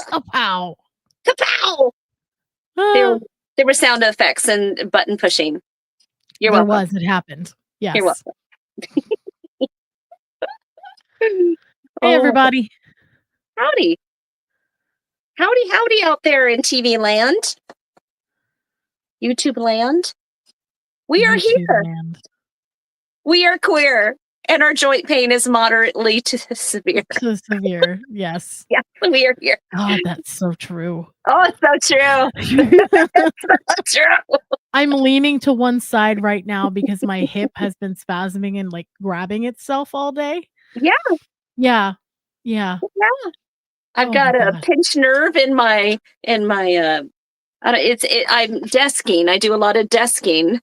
Kapow! Kapow! There were sound effects and button pushing. You're welcome. There was. It happened. Yes. You're welcome. Hey, everybody. Howdy. Howdy out there in TV land. YouTube land. We are here. Land. We are queer. And our joint pain is moderately to severe. To severe, yes. Yeah, we are here. God, that's so true. Oh, it's so true. It's so true. I'm leaning to one side right now because my hip has been spasming and like grabbing itself all day. Yeah. I've got a pinched nerve in my I'm desking. I do a lot of desking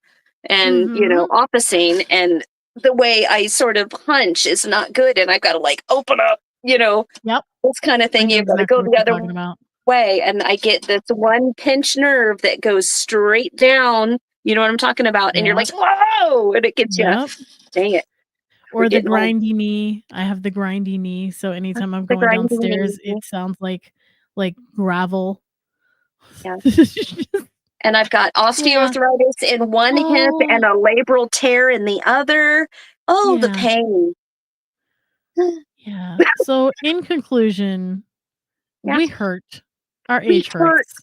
and officing, and the way I sort of hunch is not good, and I've got to like open up, Yep. This kind of thing. You've got to go the other way, and I get this one pinched nerve that goes straight down. You know what I'm talking about? And you're like, whoa, and it gets you. Dang it. Or the grindy knee. I have the grindy knee, so anytime I'm going downstairs, it sounds like gravel. Yeah. And I've got osteoarthritis in one hip and a labral tear in the other. The pain. Yeah. So in conclusion, we hurt. Our age hurts.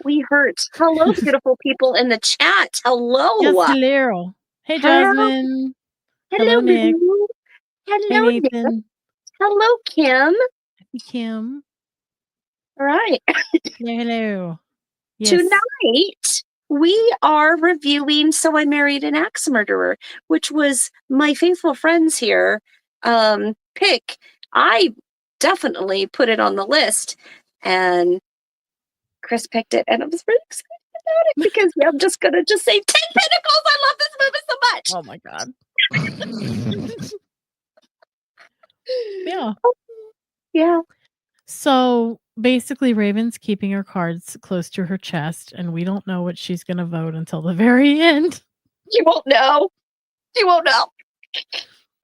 We hurt. Hello, beautiful people in the chat. Hello. Yes, hello. Hey, Jasmine. Hello, Nick. Hello, hey, Nathan. Hello, Kim. Hey, Kim. All right. Hello. Yes. Tonight, we are reviewing So I Married an Axe Murderer, which was my faithful friends here pick. I definitely put it on the list, and Chris picked it, and I was really excited about it because I'm just going to say 10 Pentacles. I love this movie so much. Oh, my God. Yeah. So basically, Raven's keeping her cards close to her chest, and we don't know what she's going to vote until the very end. You won't know.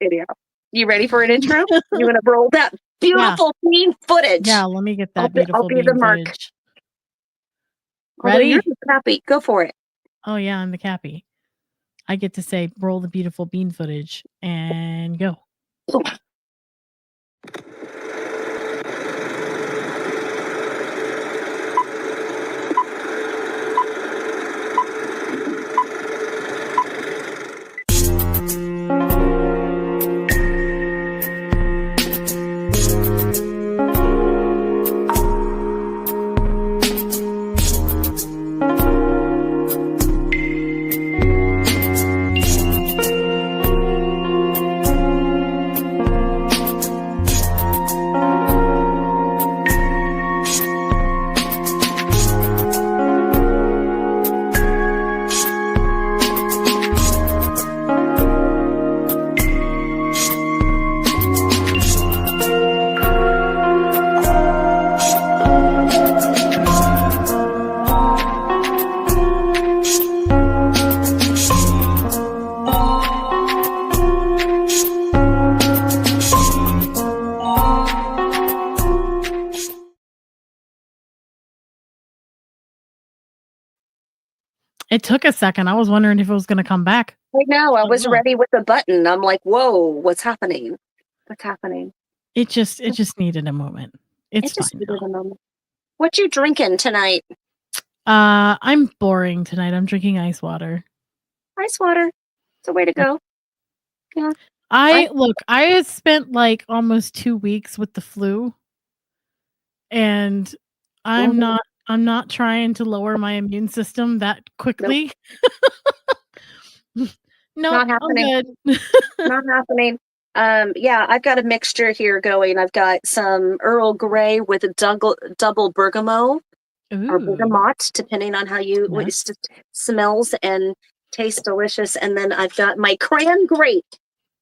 Anyhow, you ready for an intro? You want to roll that beautiful bean footage? Yeah, let me get that beautiful I'll be bean the mark. footage. Ready? You're the Cappy. Go for it. Oh, yeah, I'm the Cappy. I get to say, roll the beautiful bean footage and go. It took a second. I was wondering if it was going to come back. I know. I was ready with the button. I'm like, whoa, what's happening? What's happening? It just needed a moment. It's just fine needed a moment. What you drinking tonight? I'm boring tonight. I'm drinking ice water. Ice water. It's a way to go. Yeah. I had spent like almost 2 weeks with the flu, and I'm not trying to lower my immune system that quickly. Nope. Not happening. Not happening. Yeah, I've got a mixture here going. I've got some Earl Grey with a double bergamot or bergamot, depending on how what it smells and tastes delicious. And then I've got my cran grape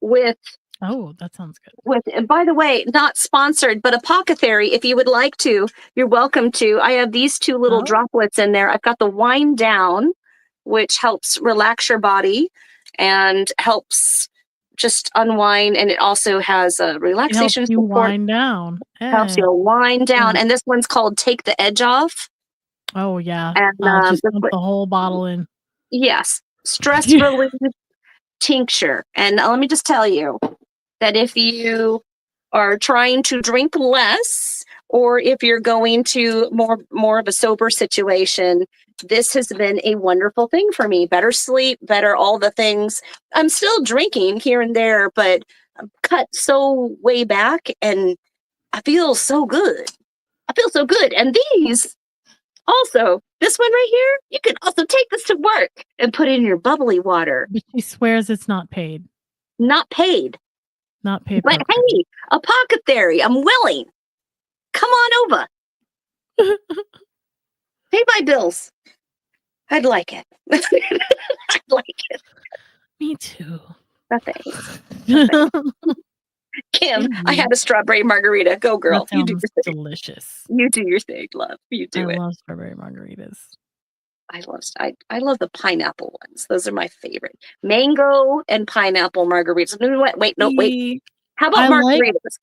with. Oh, that sounds good. And by the way, not sponsored, but Apothecary, if you would like to, you're welcome to. I have these two little droplets in there. I've got the Wind Down, which helps relax your body and helps just unwind, and it also has a relaxation you support. wind down. Helps you wind down, and this one's called "Take the Edge Off." Oh yeah, and just dump the whole bottle in. Yes, stress relief tincture. And let me just tell you that if you are trying to drink less, or if you're going to more of a sober situation, this has been a wonderful thing for me. Better sleep, better all the things. I'm still drinking here and there, but I'm cut so way back, and I feel so good. And these also, this one right here, you can also take this to work and put it in your bubbly water. But she swears it's not paid. Not paid. Not paid. But hey, apothecary, I'm willing. Come on over. Pay my bills. I'd like it. I'd like it. Me too. Nothing. Kim, I had a strawberry margarita. Go, girl. You do your thing. Delicious. You do your thing, love. You do it. I love strawberry margaritas. I love the pineapple ones. Those are my favorite. Mango and pineapple margaritas. Wait. How about margaritas?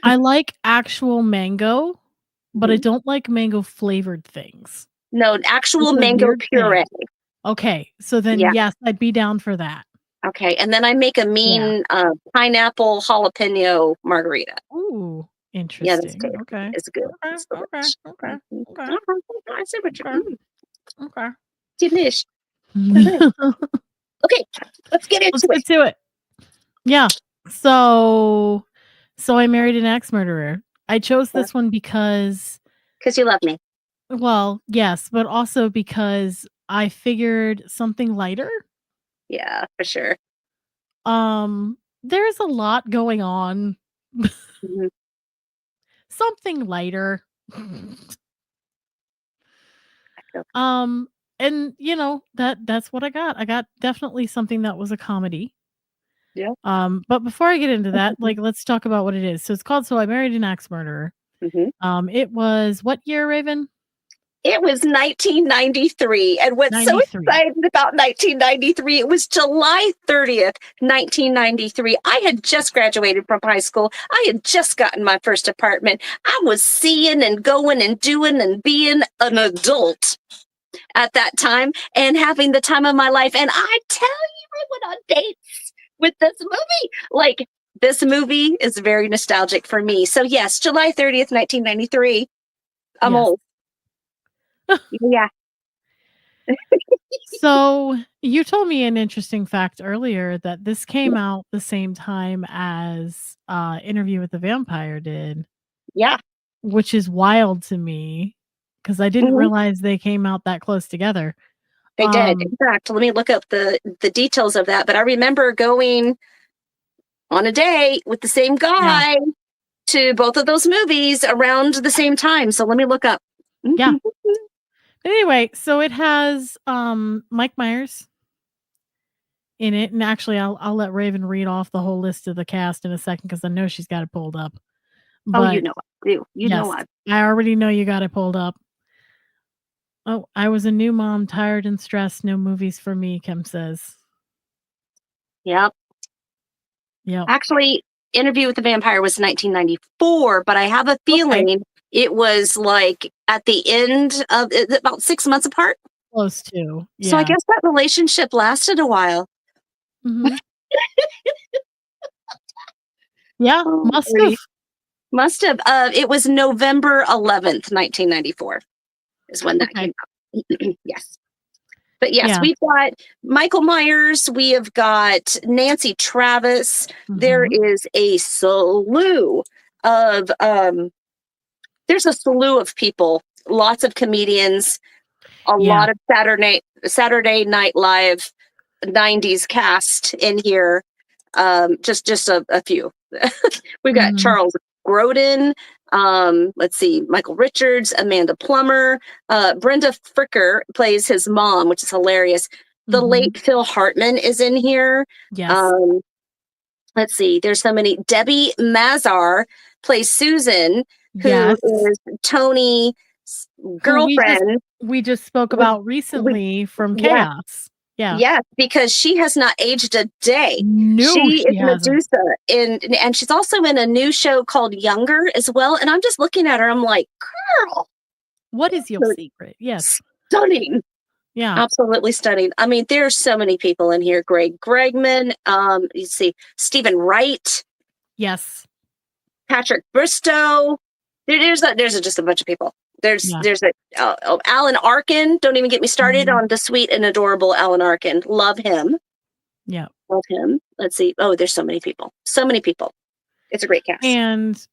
I like actual mango, but I don't like mango flavored things. No, actual mango puree. Okay, so then yes, I'd be down for that. Okay, and then I make a mean pineapple jalapeno margarita. Ooh, interesting. Yeah, that's good. Okay, it's good. Okay. I see what you're doing. Okay. Delish. Okay, let's get into it. Yeah. So I married an axe murderer. I chose this one because you love me. Well, yes, but also because I figured something lighter. Yeah, for sure. There's a lot going on. Something lighter. And you know, that's what I got. I got definitely something that was a comedy. Yeah. But before I get into that, let's talk about what it is. So it's called So I Married an Axe Murderer. It was what year, Raven? It was 1993. And what's 93. So exciting about 1993, it was July 30th, 1993. I had just graduated from high school. I had just gotten my first apartment. I was seeing and going and doing and being an adult at that time and having the time of my life. And I tell you, I went on dates with this movie. This movie is very nostalgic for me. So yes, July 30th, 1993. I'm old. Yeah. So you told me an interesting fact earlier that this came out the same time as Interview with the Vampire did. Yeah. Which is wild to me because I didn't realize they came out that close together. They did. In fact, let me look up the details of that. But I remember going on a date with the same guy to both of those movies around the same time. So let me look up. Yeah. Anyway, so it has Mike Myers in it, and actually, I'll let Raven read off the whole list of the cast in a second because I know she's got it pulled up. But, you know I do. You know I. I already know you got it pulled up. Oh, I was a new mom, tired and stressed. No movies for me, Kim says. Yep. Actually, Interview with the Vampire was 1994, but I have a feeling it was at the end of about 6 months apart. Close to. Yeah. So I guess that relationship lasted a while. Yeah, must have. It was November 11th, 1994 is when that came out. Yes. But yes, we've got Michael Myers. We have got Nancy Travis. There is a slew of there's a slew of people, lots of comedians, a lot of Saturday Night Live 90s cast in here. Just a few. We've got Charles Grodin. Let's see, Michael Richards, Amanda Plummer, Brenda Fricker plays his mom, which is hilarious. The late Phil Hartman is in here. Yes. Let's see, there's so many. Debbie Mazar plays Susan, who is Tony's girlfriend. We just spoke about recently from Chaos. Yeah. Yes, because she has not aged a day. No, She she is hasn't. Medusa, and she's also in a new show called Younger as well. And I'm just looking at her. I'm like, girl, What is your you're secret? Yes. stunning. Yeah. Absolutely stunning. I mean, there's so many people in here. Greg Gregman, you see Stephen Wright, Yes. Patrick Bristow. There's just a bunch of people. Yeah. Alan Arkin. Don't even get me started Mhm. on the sweet and adorable Alan Arkin. Love him. Yeah. Love him. Let's see. Oh, there's so many people. So many people. It's a great cast. And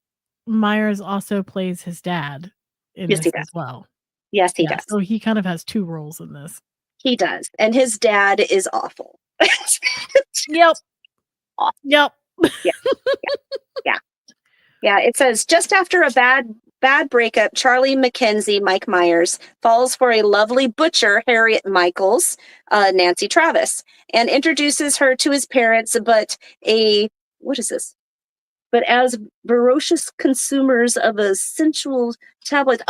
Myers also plays his dad in Yes, he this does. as well. Yes, he Yeah, does. so he kind of has 2 roles in this. He does. And his dad is awful. Yep. Awful. Yep. Yeah, it says just after a bad breakup, Charlie McKenzie, Mike Myers, falls for a lovely butcher, Harriet Michaels, Nancy Travis, and introduces her to his parents, but what is this? But as ferocious consumers of a sensual tabloid.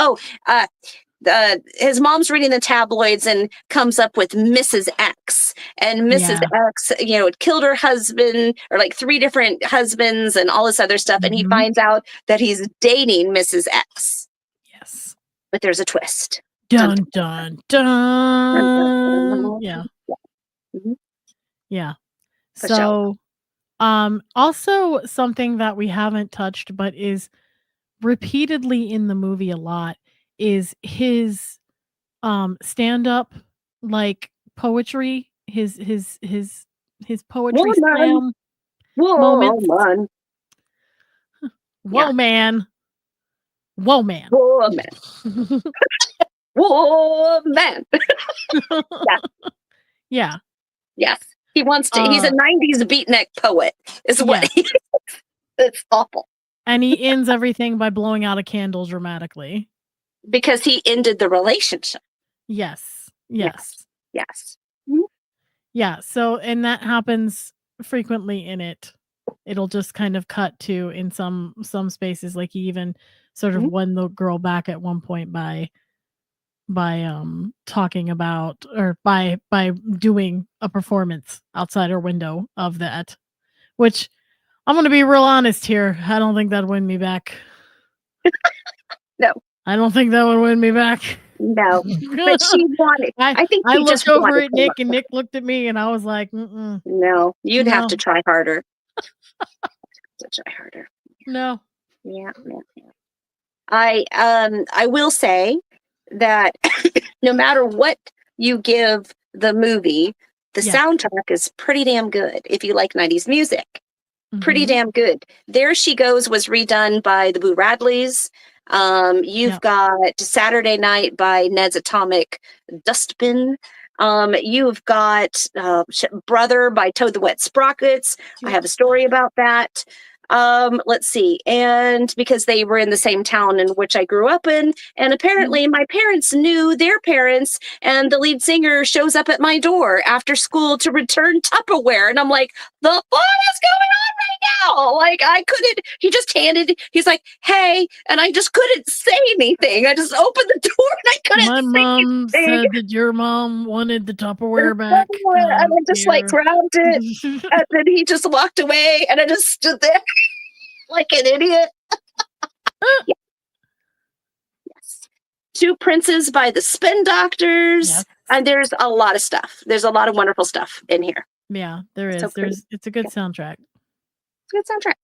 His mom's reading the tabloids and comes up with Mrs. X. And Mrs. X, had killed her husband or like 3 different husbands and all this other stuff. And he finds out that he's dating Mrs. X. Yes. But there's a twist. Dun, dun, dun. Yeah. Mhm. Yeah. For So, also something that we haven't touched but is repeatedly in the movie a lot is his stand-up like poetry, his poetry slam moments. Woman. Whoa, man. Whoa, man. Woman. Woman. Yeah. Yes. He wants to. He's a 90s beatnik poet, is what he is. It's awful. And he ends everything by blowing out a candle dramatically. Because he ended the relationship. Yes. Yes. Mm-hmm. Yeah. So, and that happens frequently in it. It'll just kind of cut to in some spaces, like he even sort of won the girl back at one point by talking about or by doing a performance outside her window of that, which I'm going to be real honest here. I don't think that'd win me back. No. I don't think that would win me back. No. But she wanted. I think I he looked just over at Nick and Nick looked at me and I was like, no, you'd have to try harder. Try harder. No. Yeah. I will say that no matter what you give the movie, the soundtrack is pretty damn good if you like 90s music. Pretty damn good. There She Goes was redone by the Boo Radleys. You've got Saturday Night by Ned's Atomic Dustbin. You've got Brother by Toad the Wet Sprockets. I have a story about that. Let's see. And because they were in the same town in which I grew up in, and apparently my parents knew their parents, and the lead singer shows up at my door after school to return Tupperware. And I'm like, the fuck is going on right now? Like, he's like, hey, and I just couldn't say anything. I just opened the door and I couldn't say anything. My mom said that your mom wanted the Tupperware back. And I just like grabbed it, and then he just walked away, and I just stood there like an idiot. Yes. Two Princes by the Spin Doctors. Yes. And there's a lot of stuff. There's a lot of wonderful stuff in here. Yeah, there is. It's a good soundtrack. It's a good soundtrack.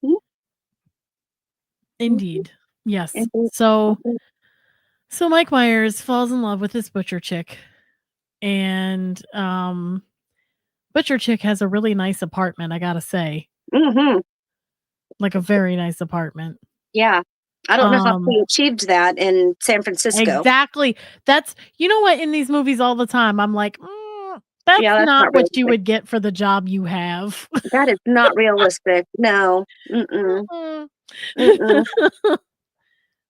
Mm-hmm. Indeed. Yes. So Mike Myers falls in love with this butcher chick. And butcher chick has a really nice apartment, I gotta say. Like a very nice apartment. Yeah. I don't know how he achieved that in San Francisco. Exactly. That's, you know what, in these movies all the time, I'm like, that's not what you would get for the job you have. That is not realistic. No.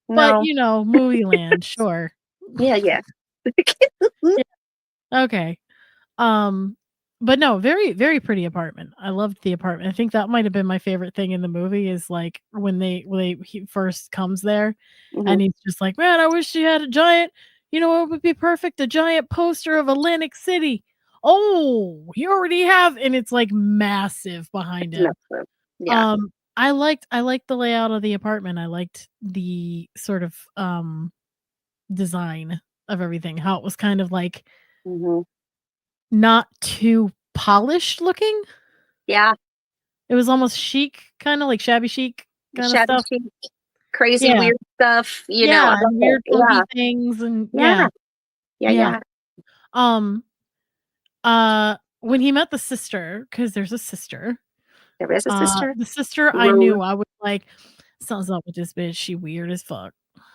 But, movie land, sure. Yeah. Okay. But no, very, very pretty apartment. I loved the apartment. I think that might have been my favorite thing in the movie is like when he first comes there and he's just like, man, I wish you had a giant, it would be perfect, a giant poster of Atlantic City Oh, you already have, and it's like massive behind It's him. massive. Yeah. I liked the layout of the apartment. I liked the sort of design of everything. How it was kind of like Hmm. not too polished looking. Yeah. It was almost chic, kind of like shabby chic kind of Shabby stuff. chic, crazy, Yeah. weird stuff. I Yeah, love and it. weird Yeah. funky things and Yeah. yeah. Yeah. Yeah. Yeah. Um when he met the sister, because there's a sister, There is a sister. the sister I Rose. knew, I was like, "Something's up with this bitch, she weird as fuck."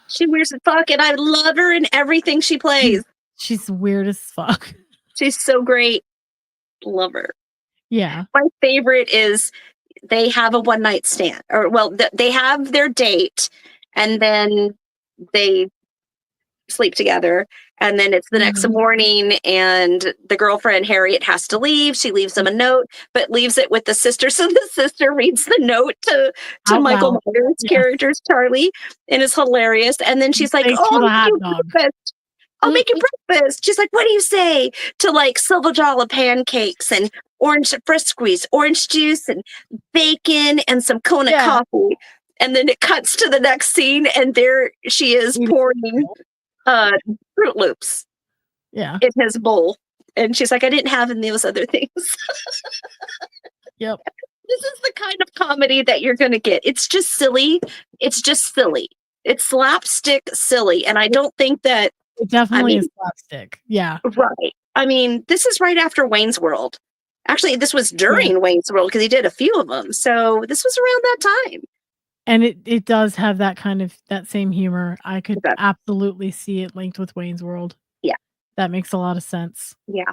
She wears as fuck, and I love her in everything she plays. She's weird as fuck. She's so great. Love her. Yeah. My favorite is they have a one night stand, or well, they have their date, and then they sleep together, and then it's the next Mhm. morning, and the girlfriend Harriet has to leave. She leaves him a note, but leaves it with the sister. So the sister reads the note to Out Michael loud. Myers' Yes. character's Charlie, and it's hilarious. And then she's like, Thanks "Oh, for I'll the make hot you dog. breakfast. I'll make you Mm, breakfast." She's like, "What do you say to like silver dollar pancakes and orange frisquies, orange juice and bacon and some Kona yeah. coffee?" And then it cuts to the next scene, and there she is Eating pouring cereal. uh Fruit Loops Yeah. in his bowl. And she's like, "I didn't have in those other things." Yep. This is the kind of comedy that you're going to get. It's just silly. It's just silly. It's slapstick silly. And I don't think that, It I definitely mean, is slapstick. Yeah. right. I mean, this is right after Wayne's World. Actually, this was Yeah. during Wayne's World because he did a few of them. So this was around that time. And it does have that kind of that same humor. I could Okay. absolutely see it linked with Wayne's World. Yeah. That makes a lot of sense. Yeah.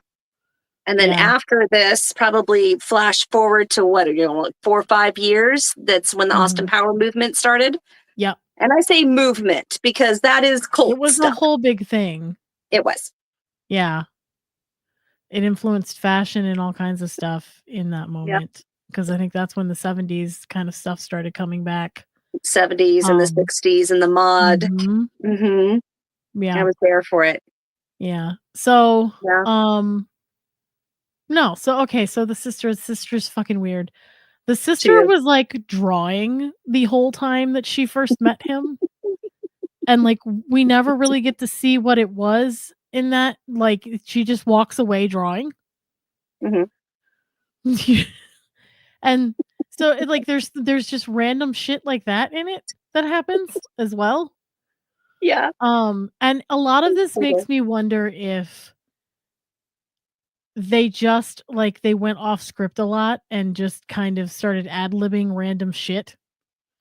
And then Yeah. after this, probably flash forward to what, like 4 or 5 years. That's when the Austin Mhm. Power movement started. Yep. And I say movement because that is It cult was a stuff. whole big thing. It was. Yeah. It influenced fashion and all kinds of stuff in that Yeah. moment, because I think that's when the '70s kind of stuff started coming back. 70s and the Um 60s and the mod. Mhm. Mhm. I Yeah. was there for it. Yeah. So, Yeah. no, so okay, so the sister's fucking weird. The She sister is. was, like, drawing the whole time that she first met him, and, like, we never really get to see what it was in that, like, she just walks away drawing. Mhm. And so it like there's just random shit like that in it that happens as well. Yeah. And a lot of this Mhm. makes me wonder if they just like they went off script a lot and just kind of started ad-libbing random shit.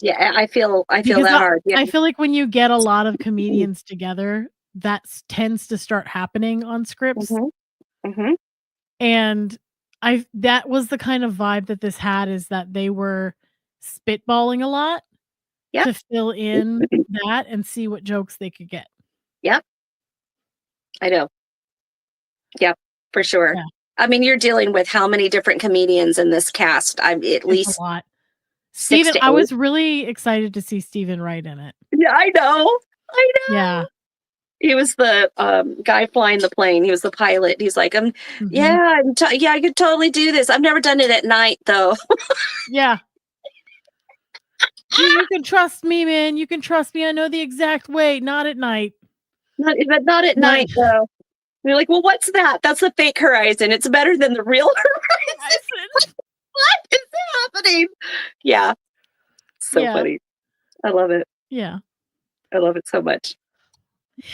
Yeah, I feel Because that hard. Yeah. I feel like when you get a lot of comedians together, that tends to start happening on scripts. Mhm. Mhm. And I that was the kind of vibe that this had, is that they were spitballing a lot Yep. to fill in that and see what jokes they could get. Yep. I know. Yep, for sure. Yeah, I mean, you're dealing with how many different comedians in this cast? I'm at it's a least lot. 6 Steven to I 8. was really excited to see Steven Wright in it. Yeah, I know. I Yeah. know. He was the, guy flying the plane. He was the pilot. He's like, Mhm. yeah, yeah, I could totally do this. I've never done it at night, though." Yeah. You can trust me, man, you can trust me, I know the exact way, not at night. Not at Not night, though. And you're like, "Well, what's that?" "That's the fake horizon. It's better than the real I horizon." said What is happening? Yeah, so yeah, funny. I love it. yeah. I love it so much.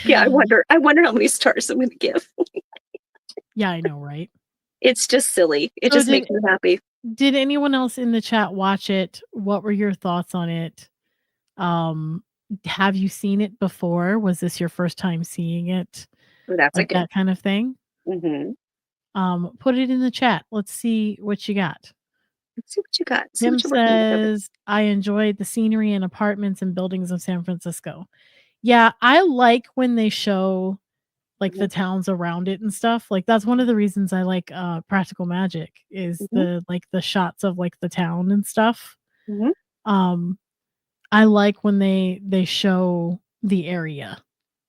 Yeah, I wonder how many stars I'm gonna give. Yeah, I know, right? It's just silly. It So just makes me happy. did anyone else in the chat watch it? What were your thoughts on it? Um, have you seen it before? Was this your first time seeing it? That's a Like good. that kind of thing? Mhm. Put it in the chat. Let's see what you got. Let's see what you got. See Tim what you're working with over says, I enjoyed the scenery and apartments and buildings of San Francisco. Yeah, I like when they show like there. the towns around it and stuff. Like that's one of the reasons I like Practical Magic is Mhm. the shots of like the town and stuff. Mhm. Um I like when they show the area.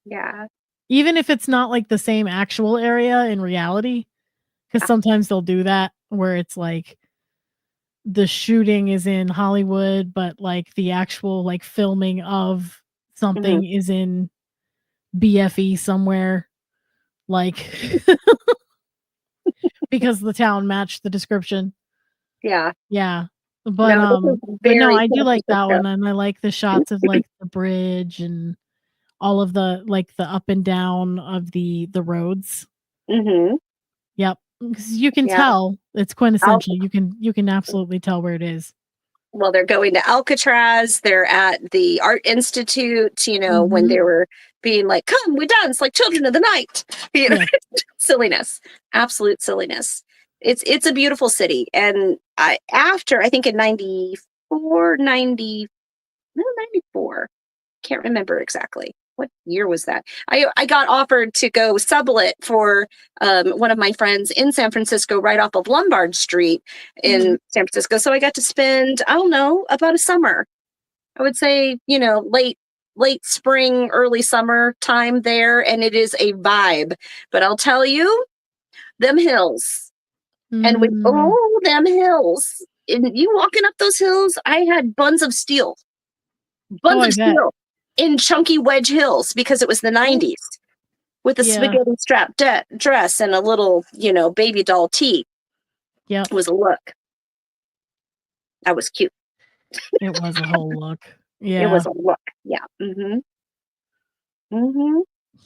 Yeah. Even if it's not like the same actual area in reality, 'Cause sometimes they'll do that where it's like the shooting is in Hollywood, but, like, the actual, like, filming of Mhm. something is in BFE somewhere, like, because the town matched the description. Yeah. Yeah. No, this is But no, very I San do like that Francisco. one, and I like the shots of, like, the bridge and all of the like, the up and down of the roads. Mhm. Yep, because you can Yeah. tell it's Al quintessential, you can absolutely tell where it is. well, they're going to Alcatraz, they're at the Art Institute, when Mhm. they were being like, "Come, we dance like children of the night." You know, Yes. silliness, absolute silliness. It's a beautiful city, and I think in 94, 90, no, 94. Can't remember exactly. What year was that? I got offered to go sublet for one of my friends in San Francisco, right off of Lombard Street Mhm. in San Francisco. So I got to spend, I don't know, about a summer. I would say, late spring, early summer time there, and it is a vibe. But I'll tell you, them hills, and Mm. them hills. And you walking up those hills, I had Oh, buns I of bet. steel in chunky wedge heels because it was the Oh, 90s with a yeah. spaghetti strap dress and a little, baby doll tee. Yep. It was a look. I was cute. It was a whole look. It Yeah. was a look. Yeah. Hmm.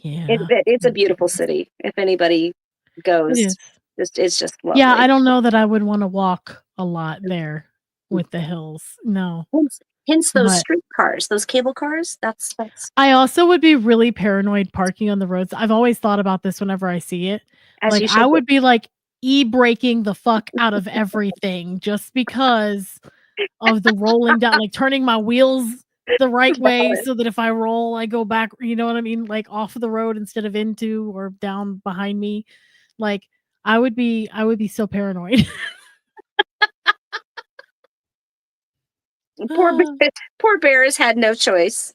Yeah. It's a That's beautiful nice. city. If anybody It goes, is. it's just Yeah, I lovely. don't know that I would wanna walk a lot there with the hills, no. Hence those But streetcars, those cable cars. That's I also would be really paranoid parking on the roads. I've always thought about this whenever I see it. as Like, you I should be. would be, like, e-braking the fuck out of everything just because of the rolling down, like, turning my wheels the right way Valid. so that if I roll, I go back, you know what I mean? Like, off of the road instead of into or down behind me. Like, I would be so paranoid. Poor poor bear has had no choice.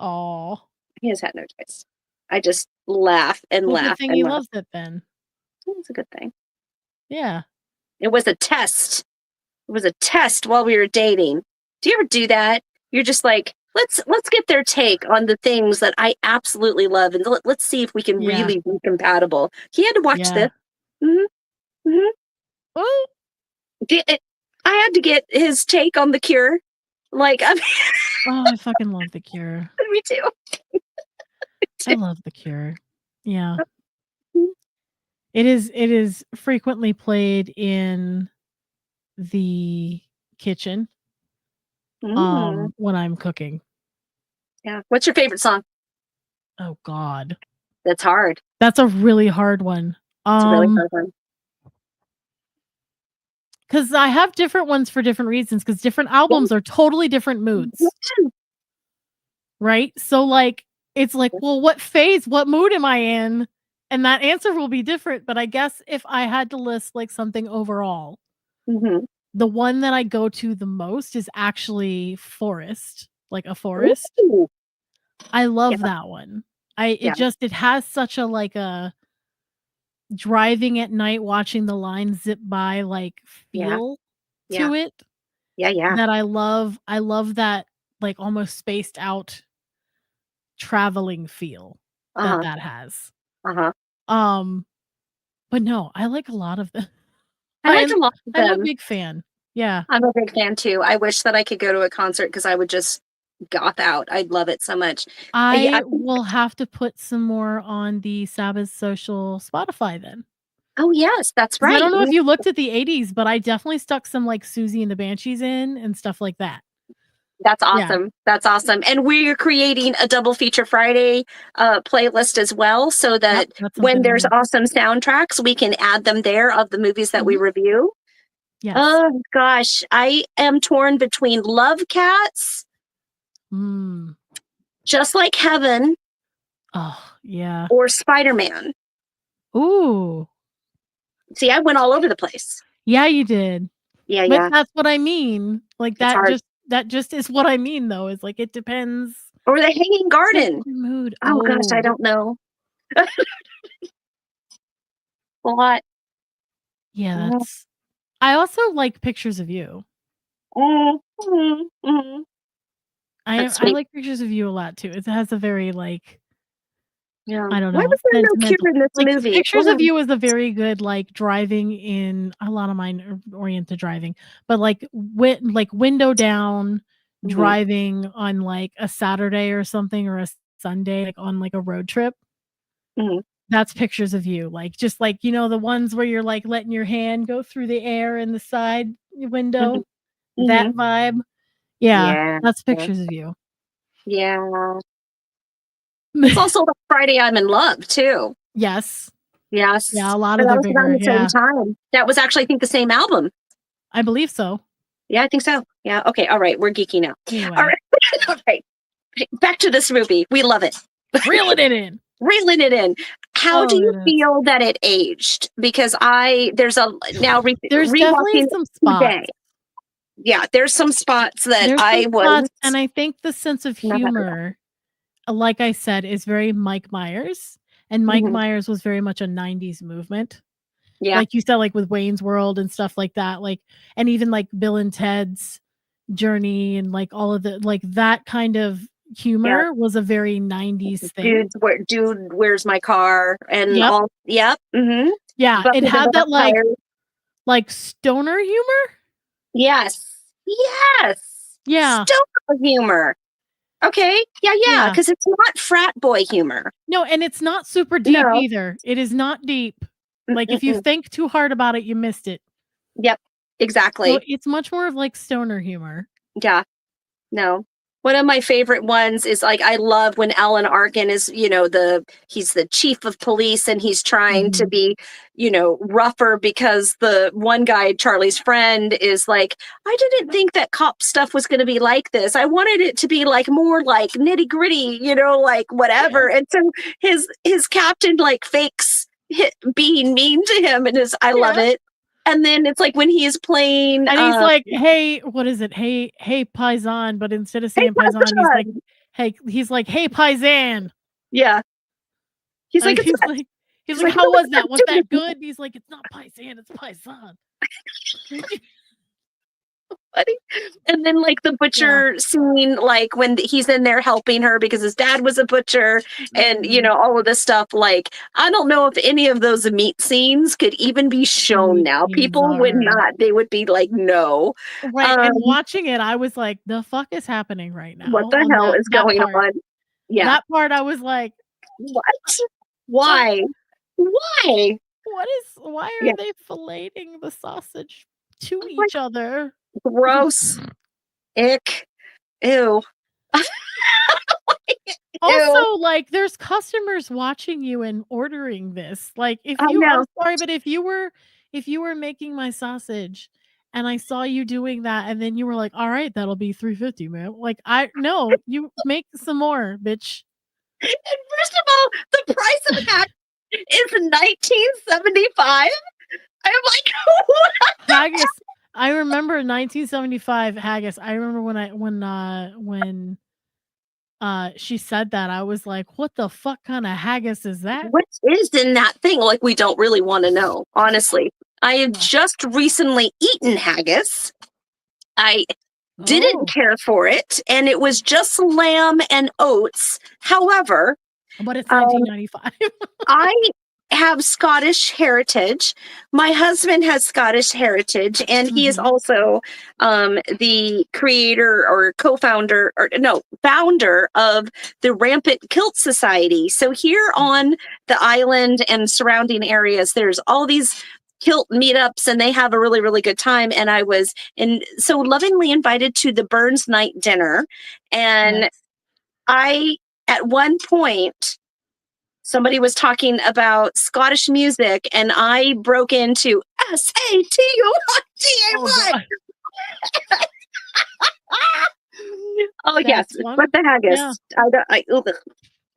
Aw. He has had no choice. I just laugh and Well, good laugh thing and he laugh. loves it then. It's a good thing. Yeah. It was a test. It was a test while we were dating. Do you ever do that? You're just like, let's get their take on the things that I absolutely love, and let's see if we can Yeah. really be compatible. He had to watch Yeah. this. Hmm. Hmm. Oh, I had to get his take on The Cure. Like, I mean, I fucking love The Cure. me too. I love The Cure. Yeah. It is frequently played in the kitchen, Mm, when I'm cooking. yeah. What's your favorite song? Oh god. That's hard. That's a really hard one. It's a really hard one. 'Cause I have different ones for different reasons. Because different albums are totally different moods, right? So, like, it's like, well, what mood am I in? And that answer will be different, but I guess if I had to list, like, something overall, Mm-hmm. the one that I go to the most is actually Forest, like A Forest. Ooh, I yeah, love that one. yeah, It has such a, like, a driving at night, watching the lines zip by, like, yeah, feel yeah, to it yeah, yeah. that I love that, like, almost spaced out traveling feel that Uh-huh, that has. uh-huh. Um, but no, I like a lot of them. I I liked am a lot of I'm a them. big fan. Yeah. I'm a big fan too. I wish that I could go to a concert because I would just goth out. I'd love it so much. Yeah. I will have to put some more on the Sabbath Social Spotify then. Oh, yes, that's 'Cause I right. don't know if you looked at the '80s, but I definitely stuck some, like, Susie and the Banshees in and stuff like that. That's Yeah. awesome. That's awesome. And we're creating a double feature Friday playlist as well, so Yep, that that's when something I'm there's gonna awesome soundtracks, we can add them there of the movies that we Mhm. review. Yes. Oh gosh, I am torn between Love Cats, Mm. Just Like Heaven, Oh, yeah. or Spider-Man. Ooh. See, I went all over the place. Yeah, you did. Yeah, But yeah. that's what I mean. Like, It's hard. that just is what I mean, though, is, like, it depends Or The Hanging depends Garden. on your mood. Oh gosh, I Oh. don't know. A lot. Yeah, Mhm. that's I also like pictures of you. Mhm, mhm. That's I sweet. like pictures of you a lot too. It has a very, like, Yeah. I don't Why know, was there no cure sentimental in this like, movie? pictures of Mm, you is a very good, like, driving in a lot of mine are oriented driving, but, like, window down, mhm, driving on, like, a Saturday or something or a Sunday, like, on, like, a road trip. mhm, That's pictures of you, like, just like, the ones where you're, like, letting your hand go through the air in the side mhm, window, that mhm. vibe. Yeah, Yeah. that's pictures of you. Yeah. It's also the Friday I'm in Love too. Yes. Yeah, Yes. a lot But of that their was around bigger the same yeah, time. That was actually, I think, the same album. I believe so. Yeah, I think so. Yeah. Okay. All right. We're geeky now. All Anyway, right. All right. Back to this movie. We love it. reeling it in. Reeling it in. How do Oh, you goodness. feel that it aged? Because there's a now There's definitely rewatching some it spots. today. Yeah, there's some spots that There's some I was spots, and I think the sense of not happy about. humor, like I said, is very Mike Myers, and Mike Mhm. Myers was very much a '90s movement. Yeah. Like you said, like, with Wayne's World and stuff like that, like and even, like, Bill and Ted's Journey and, like, all of the like, that kind of Yeah. humor was a very '90s thing. Dude, where's my car? And Yep. all. Yep. Mhm. Yeah, it Buffy the had that, Vampire. like, stoner humor? Yes. Yes. Yeah, Stoner humor. Okay. Yeah, yeah, yeah. because it's not frat boy humor. No, and it's not super deep No. either. It is not deep. Like, if you Mm-mm-mm. think too hard about it, you missed it. Yep. So, Exactly. it's much more of, like, stoner humor. Yeah. No. One of my favorite ones is like I love when Alan Arkin is, he's the chief of police and he's trying to Mhm. be, rougher because the one guy, Charlie's friend, is like, I didn't think that cop stuff was gonna be like this. I wanted it to be like more like nitty-gritty, like Yeah, whatever. And so his captain like fakes being mean to him and I love yeah. it. And then it's like when he's playing And he's like, "Hey" what is it? "Hey, paisan," but instead of Hey saying paisan, Papa. he's like, "Hey, paisan." Yeah. He's like, Like, it's not. he's He's like, like, "How what was are that? Was you that doing? good?" And he's like, "It's not paisan, it's paisan." Buddy? And then like the Yeah. butcher scene, like when he's in there helping her because his dad was a butcher, and Mhm. all of this stuff. Like, I don't know if any of those meat scenes could even be The shown meat now. scenes People would are not. They would be like, no. right, Um, and watching it, I was like, "The fuck is happening right what now?" the On hell is that going part. on? Yeah. That part, I was like, What? "What Why? Why? why Yeah. are they filleting the sausage to I'm like, each other?" gross. Ick. Ew. Also, Ew. like, there's customers watching you and ordering this. Like, if I you I'm know. sorry, but if you were making my sausage and I saw you doing that and then you were like, "Alright, that'll be 3.50, man." Like, no, you make some more, bitch. And first of all, the price of an act is 1975. I'm like, what? Haggis I remember 1975 haggis. I remember when she said that, I was like, "What the fuck kinda haggis is that?" What is in that thing? Like, we don't really want to know, honestly. I have Yeah. just recently eaten haggis. I didn't Oh, care for it, and it was just lamb and oats. However, but it's um, 1995. I have Scottish heritage. My husband has Scottish heritage, and he is Mhm. also the creator or co-founder, or no, founder of the Rampant Kilt Society. So here on the island and surrounding areas, there's all these kilt meetups, and they have a really, really good time. And I was so lovingly invited to the Burns night dinner, and Yes. I at one point somebody was talking about Scottish music, and I broke into Oh SATUIDA. god. Oh yes, That's but one the yeah. haggis. I don't. Ugh.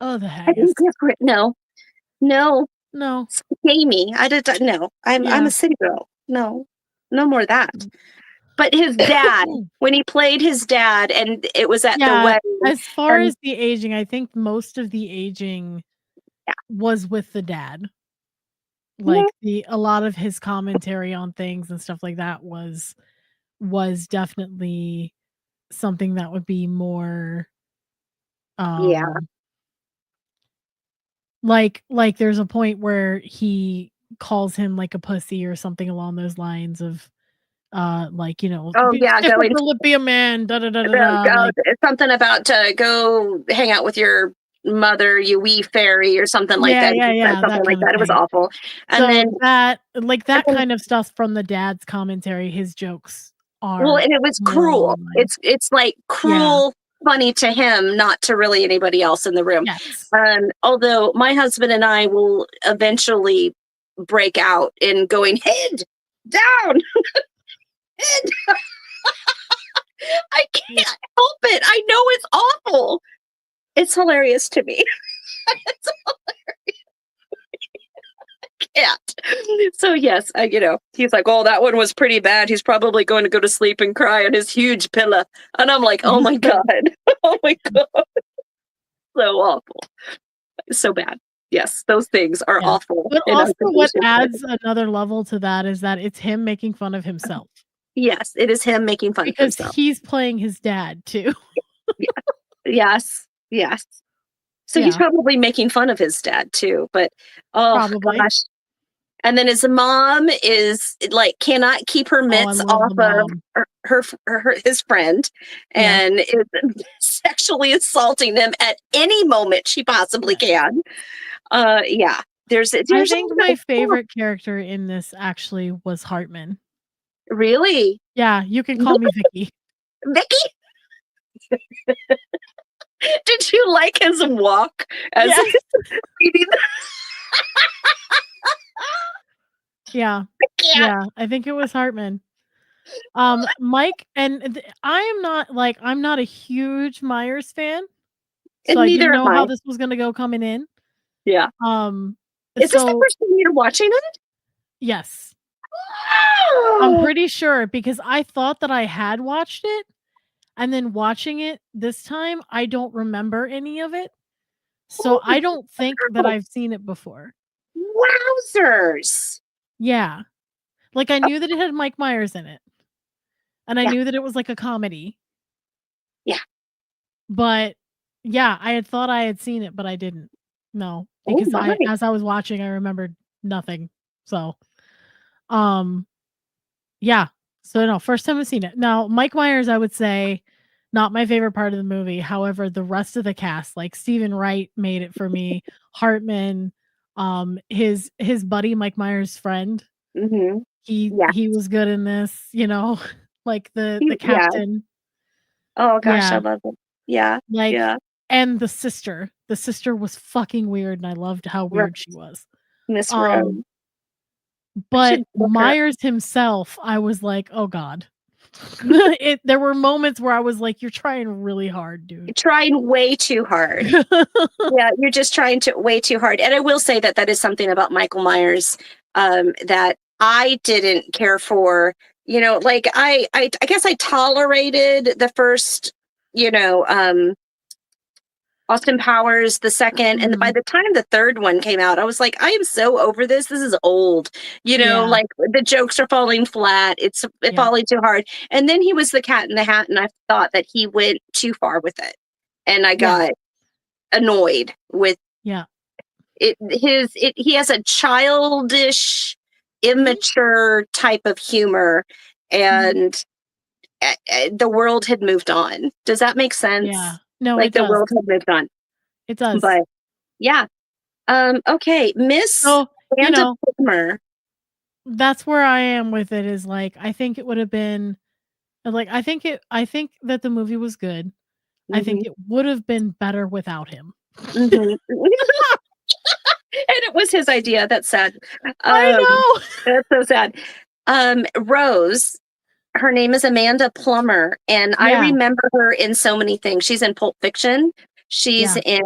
Oh, the I haggis. didn't care for it. No, no, No. gamey. I did no. I'm a Yeah. city girl. No, no more of that. But his dad, when he played his dad, and it was at the Yeah, wedding, as far and as the aging, I think most of the aging yeah, was with the dad. Mhm. Like, a lot of his commentary on things and stuff like that was definitely something that would be more, Yeah. um, like, there's a point where he calls him, like, a pussy or something along those lines of, like, Oh, "Be yeah, stiff going upper lip, be a man, da da da da the da," go like it's something about to go hang out with your mother, you wee fairy, or something like yeah, that. yeah, He said yeah, something that like kinda that. It was thing. awful. And So then and that then kind of stuff from the dad's commentary, his jokes well, are and it was more along cruel. the lines. It's like Yeah. cruel funny to him, not to really anybody else in the room. Yes. Although my husband and I will eventually break out in going, "Head down, head." I Yeah. can't help it. I know it's awful. It's hilarious to me. It's cat. So yes, he's like, "Oh, that one was pretty bad. He's probably going to go to sleep and cry on his huge pillow." And I'm like, "Oh my god, oh my god, so awful, so bad." Yes, those things are Yeah. awful But in also our what conversation. adds another level to that is that it's him making fun of himself, Yes, it is him making fun of because himself. he's playing his dad too. Yeah. Yes, yes. So he's Yeah, probably making fun of his dad too. But oh probably. gosh, and then his mom is like cannot keep her Oh, I mitts love off the of mom. his friend, Yeah. and is sexually assaulting him at any moment she possibly Yes. can. Yeah, I there's think my favorite character in this actually was Hartman. really Yeah, you can call me what, Vicky. Vicky. Did you like his walk as Yes. he's reading Yeah. the cat? Yeah, I think it was Hartman. Mike and I am not like, I'm not a huge Myers fan, so And I neither didn't am know how I. this was gonna go coming in. Yeah. Um, Is this the so first time you're watching it? yes, I'm Oh, pretty sure because I thought that I had watched it, and then watching it this time, I don't remember any of it, so I holy don't think that cow. I've seen it before. Wowzers. Yeah, like, I Oh, knew that it had Mike Myers in it, and I yeah, knew that it was, like, a comedy, yeah. but yeah, I had thought I had seen it, but I didn't. No, Oh because my. as I was watching, I remembered nothing. So, um, yeah. So no, first time I've seen it. Now, Mike Myers, I would say, not my favorite part of the movie. However, the rest of the cast, like Stephen Wright made it for me. Hartman, his buddy, Mike Myers' friend, Mhm. he Yeah. he was good in this, like the Yeah. captain. Oh gosh, I Yeah. love it. Yeah. Like, Yeah. and the sister. The sister was fucking weird, and I loved how weird she Rose. was. Miss Rose. Um, I but should look her up. Myers himself, I was like, "Oh god." There were moments where I was like, "You're trying really hard, dude." You're trying way too hard. Yeah, you're just trying to way too hard. And I will say that that is something about Michael Myers that I didn't care for. Like I guess I tolerated the first, you know, Austin Powers, the second, and by Mhm. the time the third one came out, I was like, I am so over this. This is old. Yeah, Like the jokes are falling flat. It's yeah, falling too hard. And then he was the Cat in the Hat, and I thought that he went too far with it, and I yeah, got annoyed with yeah. he has a childish, Mhm, immature type of humor, mhm. and the world had moved on. Does that make Yeah. sense? No, Like it the does. world had moved on. It does. But yeah. Okay, Miss So, Amanda Plummer. that's where I am with it is, like, I think it would have been like, I think that the movie was good. I think Mhm, it would have been better without him. mhm. And it was his idea. That's sad. I Um, know. that's so sad. Rose, her name is Amanda Plummer, and I Yeah, remember her in so many things. She's in Pulp Fiction. She's yeah.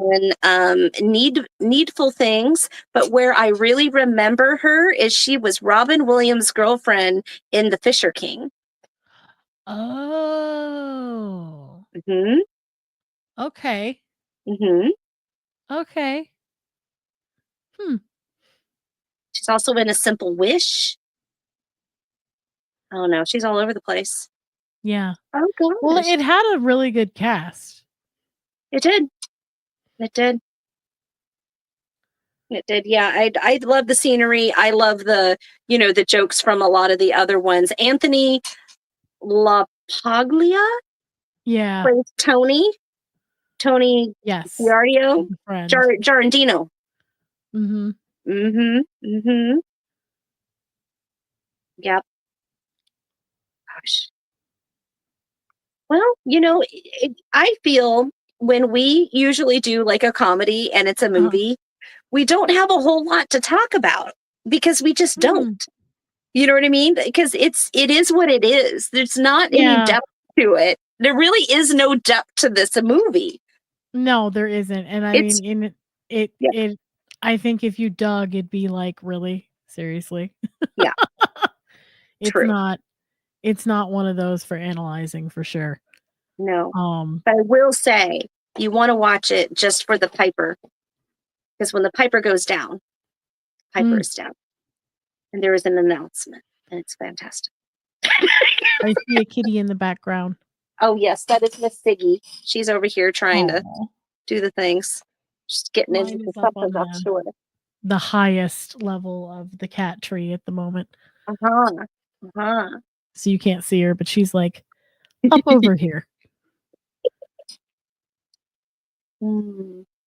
in Needful Things, but where I really remember her is she was Robin Williams' girlfriend in The Fisher King. Oh. Hmm. Okay, Hmm. okay. Hmm. She's also in A Simple Wish. Oh no, she's all over the place. Yeah. Oh gosh. Well, it had a really good cast. It did. It did. It did. Yeah, I love the scenery. I love the the jokes from a lot of the other ones. Anthony LaPaglia Yeah. plays Tony. Tony Yes. Giardio. The friend. Giardino. Mhm. Mhm. Mhm. Yep. Gosh. Well, I feel when we usually do like a comedy and it's a Uh-huh. movie, we don't have a whole lot to talk about because we just don't. Mm. You know what I mean? Because it is what it is. There's not any Yeah. depth to it. There really is no depth to this movie. No, there isn't, and I It's mean, it yeah, it I think if you dug, it'd be like, "Really? Seriously?" yeah, It's true. not it's not one of those for analyzing for sure. No. Um, But I will say you want to watch it just for the Piper. Because when the Piper goes down, Piper mm, is down. And there is an announcement. And it's fantastic. I see a kitty in the background. Oh yes, that is Miss Siggy. She's over here trying to Aw. do the things. She's getting into Mine is up something, on I'm sure. the highest level of the cat tree at the moment, Uh-huh. Uh-huh. so you can't see her, but she's, like, up over here.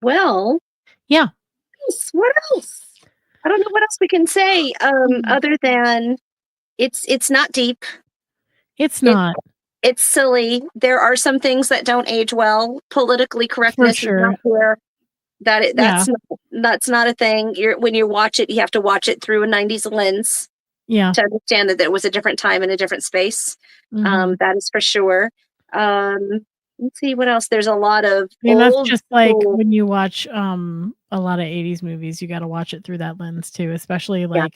Well, Yeah. what else? I don't know what else we can say Mm. other than it's not deep. It's It not, it's silly. There are some things that don't age well. Politically for correctness is sure. not there. Yeah. That's not a thing. When you watch it, you have to watch it through a 90s lens Yeah. to understand that it was a different time and a different space. Mhm. That is for sure. Let's see what else. There's a lot of I mean, that's old just like school. when you watch, a lot of '80s movies, you gotta watch it through that lens too, especially, Yeah.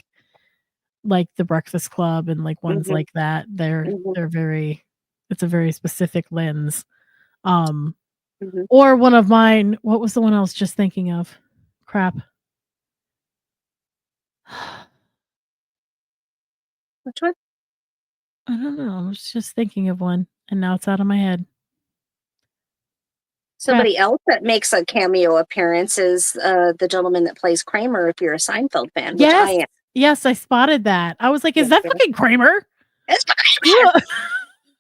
like The Breakfast Club and, like, ones Hmm. like that. Hmm. They're very it's a very specific lens. Um, Hmm. or one of mine, what was the one I was just thinking of? Crap. Which one? I don't know, I was just thinking of one, and now it's out of my head. Crap. Somebody else that makes a cameo appearance is the gentleman that plays Kramer. If you're a Seinfeld fan, which I Yes! am. Yes, I spotted that. I was like, Yeah, "Is that yeah. fucking Kramer?" It's Kramer. Yeah.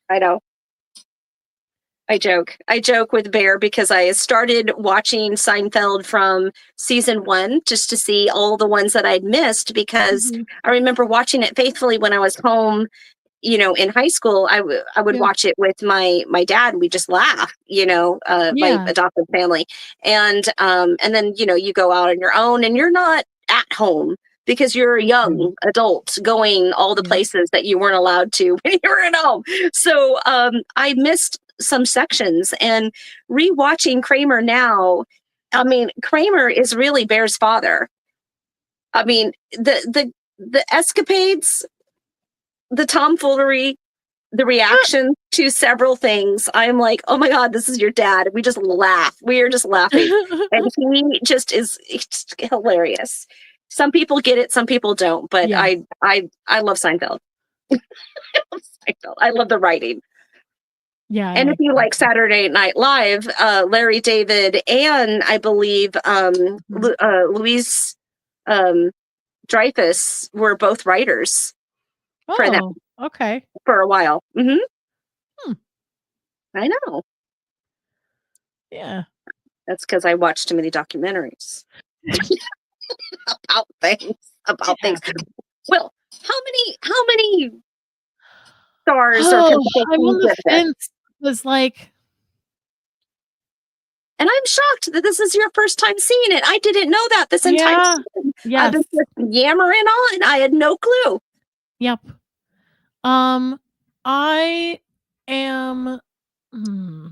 I know. I joke. I joke with Bear because I started watching Seinfeld from season 1 just to see all the ones that I'd missed because Mhm. I remember watching it faithfully when I was home, in high school. I would Yeah. watch it with my dad. We just laugh, my Yeah. adopted family. And then, you go out on your own and you're not at home because you're a True. young adult going all the Yep. places that you weren't allowed to when you were at home. So I missed some sections and rewatching Kramer now. I mean, Kramer is really Bear's father. I mean, the escapades, the tomfoolery, the reaction to several things, I'm like, oh my God, this is your dad. We just laugh. We are just laughing. And he just is it's hilarious. Some people get it, some people don't, but Yeah. I love Seinfeld. I love Seinfeld. I love the writing. Yeah, I And if like you that like too. Saturday Night Live, Larry David and I believe Mhm. Louise Dreyfus were both writers for that Oh, okay. for a while. Hmm. I know. Yeah. That's because I watched too many documentaries about things. It About things. happened. Well, how many stars or Oh, people I'm can you on the give this? fence. Was like, And I'm shocked that this is your first time seeing it. I didn't know that this entire yeah. season. I've Yes. been just yammering on. I had no clue. Yep. Um, I am hmm,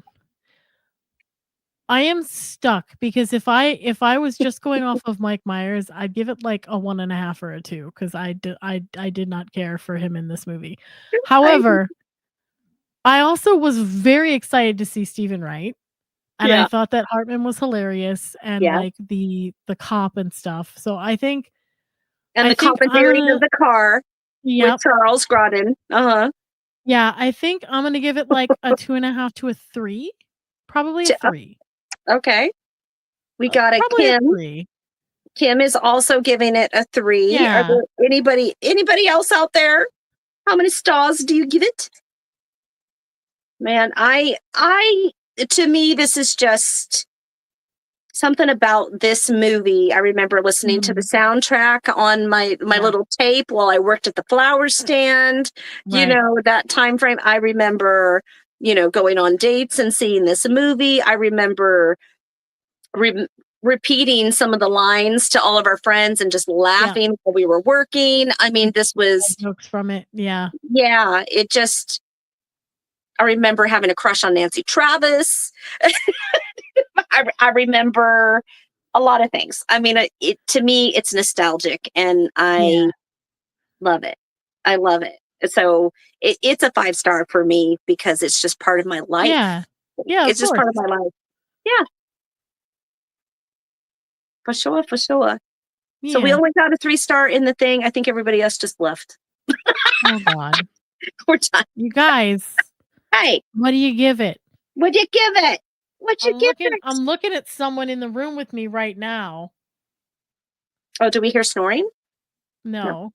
I am stuck because if I was just going off of Mike Myers, I'd give it like a 1.5 or a 2 because I did not care for him in this movie. I However, I also was very excited to see Stephen Wright, and I Yeah. thought that Hartman was hilarious and Yeah. like the cop and stuff. So I think And I the think I'm commandeering gonna of the car with Yep. Charles Grodin. Yeah, I think I'm gonna give it, like, a 2.5 to a 3. Probably a 3. Okay. We got a Probably a Kim. 3. Kim is also giving it a 3. Are Yeah. there anybody else out there? How many stars do you give it? Man, to me, this is just something about this movie. I remember listening to the Mhm. soundtrack on my Yeah. little tape while I worked at the flower stand. Right. That time frame. I remember, going on dates and seeing this movie. I remember re- repeating some of the lines to all of our friends and just Yeah. laughing while we were working. I mean, this was, Jokes from it. Yeah. yeah, it just, I remember having a crush on Nancy Travis. I remember a lot of things. I mean, to me, it's nostalgic and Yeah. I love it. I love it. So it's a 5 star for me because it's just part of my life. Yeah. Yeah, of It's just course. part of my life. Yeah, for sure, for sure. So we Yeah. only got a 3 star in the thing. I think everybody else just left. Oh god. We're done. You guys, Hey, what do you give it? what'd you give it? What'd you I'm give looking it? I'm looking at someone in the room with me right now. Oh, do we hear snoring? No.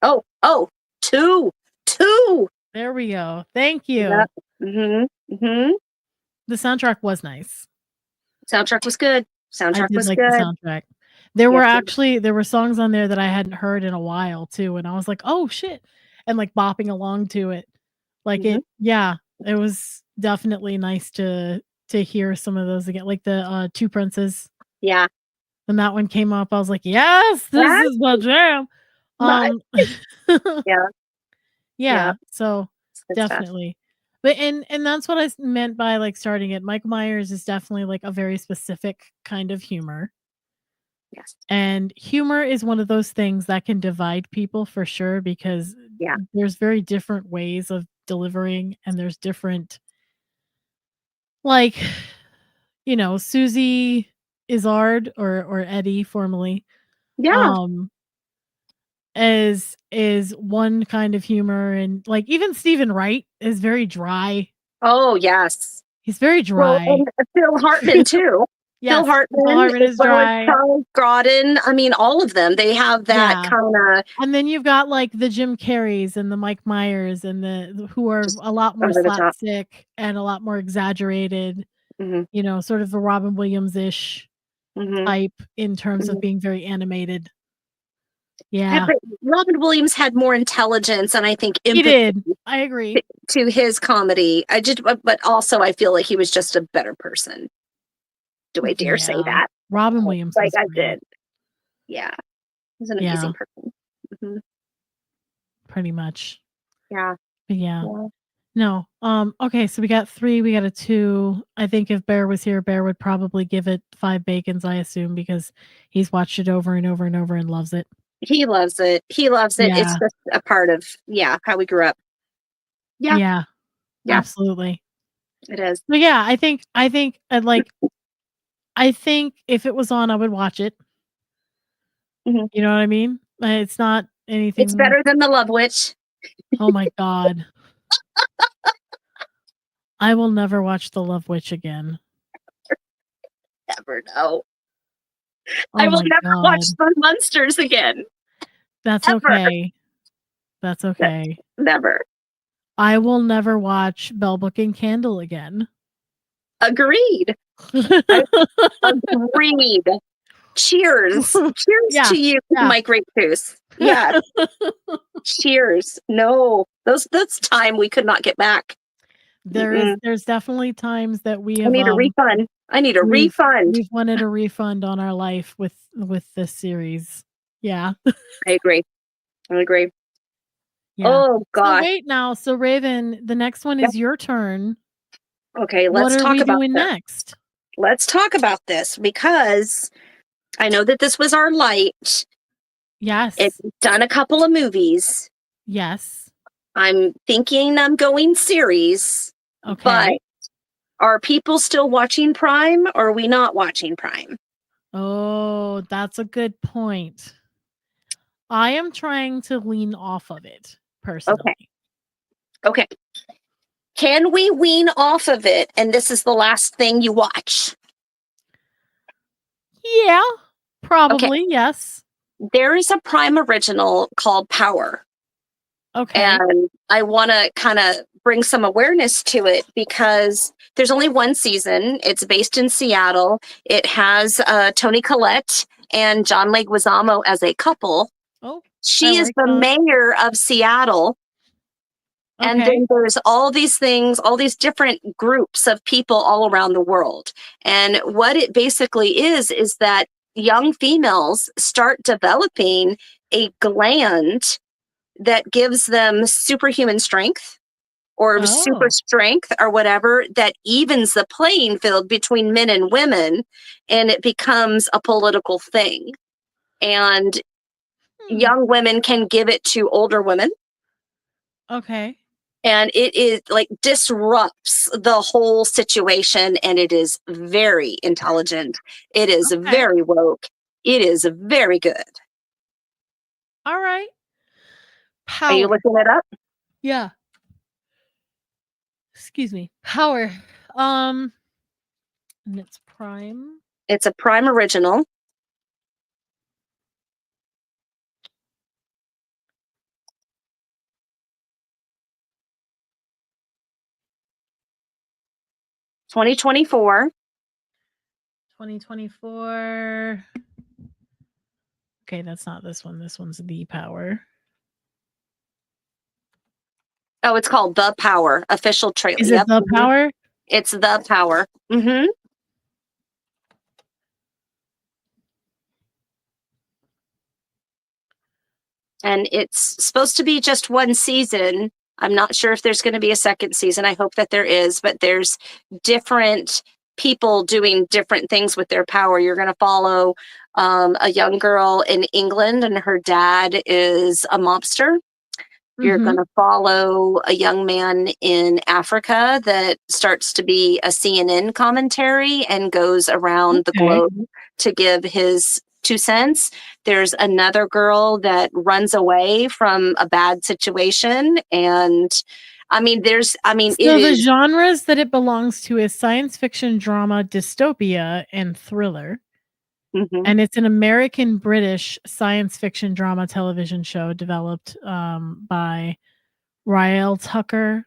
No. Oh, two, two. There we go. Thank Yep. you. Mm-hmm. The soundtrack was nice. Soundtrack was good. I Soundtrack did was like the good. soundtrack. Yes. There were songs on there that I hadn't heard in a while too, and I was like, "Oh, shit," and, like, bopping along to it. Like, Mm-hmm. it was definitely nice to hear some of those again, like the, Two Princes. Yeah. When that one came up, I was like, "Yes, this Yeah. is my jam." My, Um, yeah. Yeah. yeah, so It's good stuff. definitely. But and that's what I meant by, like, starting it. Mike Myers is definitely, like, a very specific kind of humor. Yes. And humor is one of those things that can divide people for sure because Yeah. there's very different ways of delivering and there's different like, Susie Izzard or Eddie formerly, Yeah. um, is one kind of humor and like even Stephen Wright is very dry. Oh, yes. He's very Well, dry. and Phil Hartman too. Phil Yes, Phil Hartman, Hartman as is well as dry. Charles Grodin. I mean, all of them. They have that Yeah. kind of And then you've got, like, the Jim Carreys and the Mike Myers and the who are just a lot more over the top. slapstick and a lot more exaggerated, Hmm. sort of a Robin Williams-ish Hmm. type in terms of Hmm. being very animated. Yeah. But Robin Williams had more intelligence and I think He empathy did. I agree. to his comedy. But also I feel like he was just a better person. Do I dare say Yeah. that? Robin Williams Like was I great. did. Yeah. He's an Yeah, amazing person. Hmm. pretty much. Yeah. But yeah. Yeah. No, okay, so we got 3, we got a 2. I think if Bear was here, Bear would probably give it 5 bacons, I assume, because he's watched it over and over and over and loves it. He loves it. He loves it. It's Yeah. just a part of, how we grew up. Yeah. Yeah, Yeah. absolutely. It is. But yeah, I think if it was on, I would watch it. Mhm. You know what I mean? It's not It's anything. better than The Love Witch. Oh my god. I will never watch The Love Witch again. Never know. I Oh will my never watch god. The Munsters again. That's Ever. okay. That's okay. Never. I will never watch Bell Book and Candle again. Agreed. I agreed. Cheers. Cheers Yeah, to you, yeah. my grape juice. Yeah. Cheers. No. That's time we could not get back. Mm-mm. There's definitely times that we I have, need a refund. I need a we've refund. we've wanted a refund on our life with this series. Yeah. I agree. I agree. Yeah. Oh So gosh. wait now, so Raven, the next one Yep. is your turn. Okay, What let's are talk we about doing this. next? Let's talk about this because I know that this was our light. Yes. It's done a couple of movies. Yes. I'm thinking I'm going series, but Okay. are people still watching Prime or are we not watching Prime? Oh, that's a good point. I am trying to lean off of it personally. Okay. Can we wean off of it and this is the last thing you watch? Yeah, Okay. probably, yes. There is a Prime original called Power. Okay. And I want to kind of bring some awareness to it because there's only one season. It's based in Seattle. It has Toni Collette and John Leguizamo as a couple. Oh, I She is like the John. mayor of Seattle. And Okay. then there's all these things, all these different groups of people all around the world. And what it basically is that young females start developing a gland that gives them superhuman strength or super Oh. strength or whatever that evens the playing field between men and women, and it becomes a political thing. And Hmm. young women can give it to older women, Okay. and it is like disrupts the whole situation, and it is very intelligent. It is Okay. very woke. It is very good. All right. Are you Power. looking it up? Yeah. Excuse me. Power. And it's Prime. It's a Prime original. (2024). 2024. Okay, that's not this one. This one's The Power. Oh, it's called The Power. Official trailer. Is it Yep. The Power? It's The Power. Mm-hmm. And it's supposed to be just one season. I'm not sure if there's going to be a second season. I hope that there is, but there's different people doing different things with their power. You're going to follow a young girl in England, and her dad is a mobster. You're Mm-hmm. going to follow a young man in Africa that starts to be a CNN commentary and goes around the Okay. globe to give his 2 cents. There's another girl that runs away from a bad situation. And it So the is. genres that it belongs to is science fiction, drama, dystopia, and thriller. Mhm. And it's an American-British science fiction drama television show developed by Rael Tucker,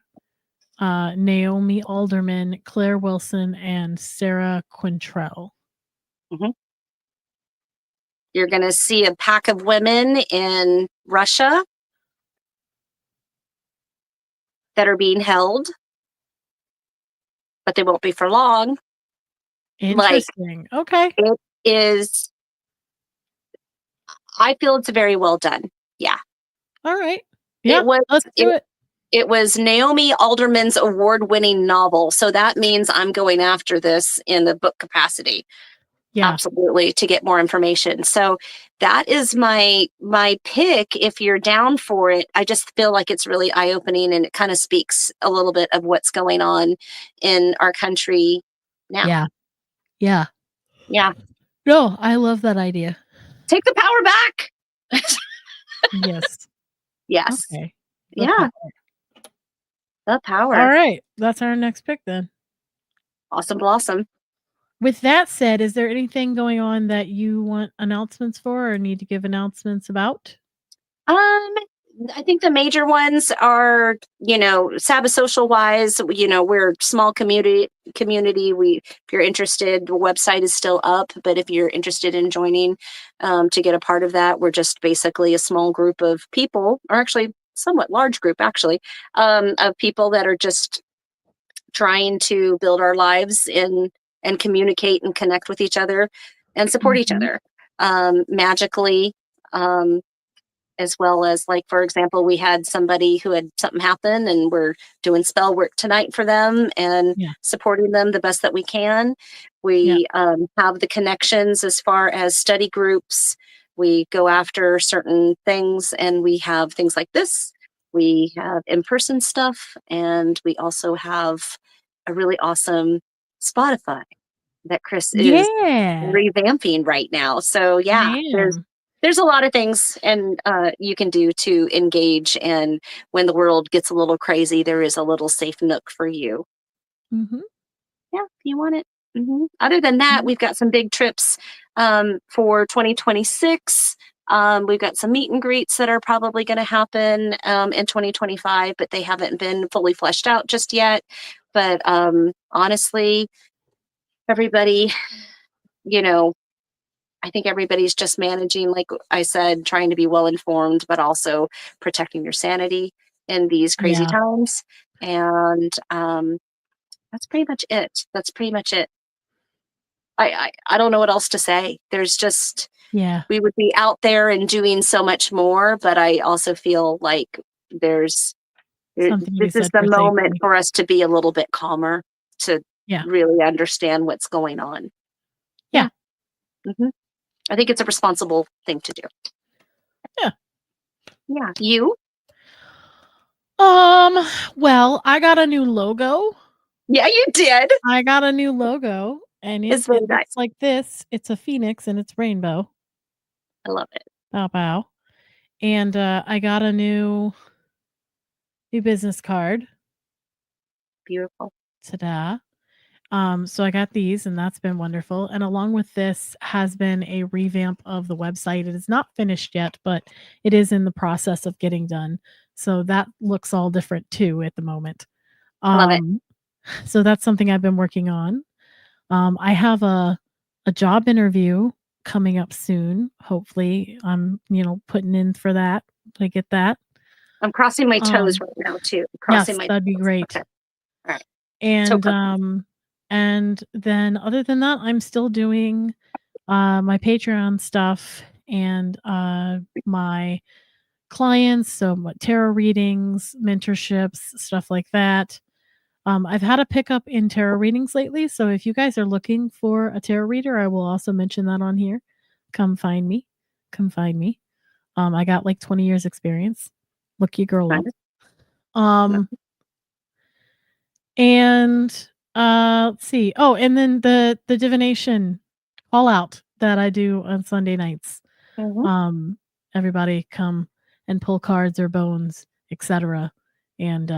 Naomi Alderman, Claire Wilson, and Sarah Quintrell. Mhm. You're going to see a pack of women in Russia that are being held, but they won't be for long. Like, Interesting. Okay. it is, I feel it's very well done. Yeah. All right. It Yeah, was let's do it it. it was Naomi Alderman's award-winning novel. So that means I'm going after this in the book capacity. Yeah. Absolutely, to get more information. So that is my pick if you're down for it. I just feel like it's really eye-opening, and it kind of speaks a little bit of what's going on in our country now. Yeah. Yeah. Yeah. No, I love that idea. Take the power back. Yes. Yes. Okay. The Yeah. Power. The Power. All right. That's our next pick then. Awesome blossom. With that said, is there anything going on that you want announcements for or need to give announcements about? I think the major ones are, Sabbath social wise, we're a small community. If you're interested, the website is still up, but if you're interested in joining, to get a part of that, we're just basically a small group of people, or actually somewhat large group, actually, of people that are just trying to build our lives and communicate and connect with each other and support each Mhm. other, magically. Um, as well as, like, for example, we had somebody who had something happen, and we're doing spell work tonight for them and Yeah. supporting them the best that we can. Yeah. We have the connections as far as study groups. We go after certain things, and we have things like this. We have in-person stuff, and we also have a really awesome Spotify that CRIS is Yeah. revamping right now. So I yeah, there's am. there's a lot of things and you can do to engage. And when the world gets a little crazy, there is a little safe nook for you. Mm-hmm. Yeah, if you want it. Other than that, Mm-hmm. we've got some big trips for 2026. We've got some meet and greets that are probably going to happen in 2025, but they haven't been fully fleshed out just yet. But honestly, everybody, you know, I think everybody's just managing, like I said, trying to be well informed, but also protecting your sanity in these crazy Yeah. times. And that's pretty much it. That's pretty much it. I don't know what else to say. There's just Yeah. we would be out there and doing so much more, but I also feel like there's Something to be this is said the for moment safety. for us to be a little bit calmer to Yeah. really understand what's going on. Yeah. hmm I think it's a responsible thing to do. Yeah. Yeah. You? Well, I got a new logo. Yeah, you did. I got a new logo, and It's it very nice. looks like this. It's a phoenix and it's rainbow. I love it. Bow bow. And I got a new business card. Beautiful. Ta-da. So I got these, and that's been wonderful. And along with this has been a revamp of the website. It is not finished yet, but it is in the process of getting done. So that looks all different too at the moment. I love it. So that's something I've been working on. I have a job interview coming up soon. Hopefully, I'm putting in for that to get that. I'm crossing my toes Um, right now too. Crossing yes, my that'd be toes. great. Okay. All right. So And cross. and then other than that, I'm still doing my Patreon stuff and my clients, so what tarot readings, mentorships, stuff like that. I've had a pickup in tarot readings lately, so if you guys are looking for a tarot reader, I will also mention that on here. Come find me. Come find me. I got like 20 years experience. Look your girl up. Nice. Um, and let's see. Oh, and then the divination all out that I do on Sunday nights. Mm-hmm. Um, everybody come and pull cards or bones, etc. And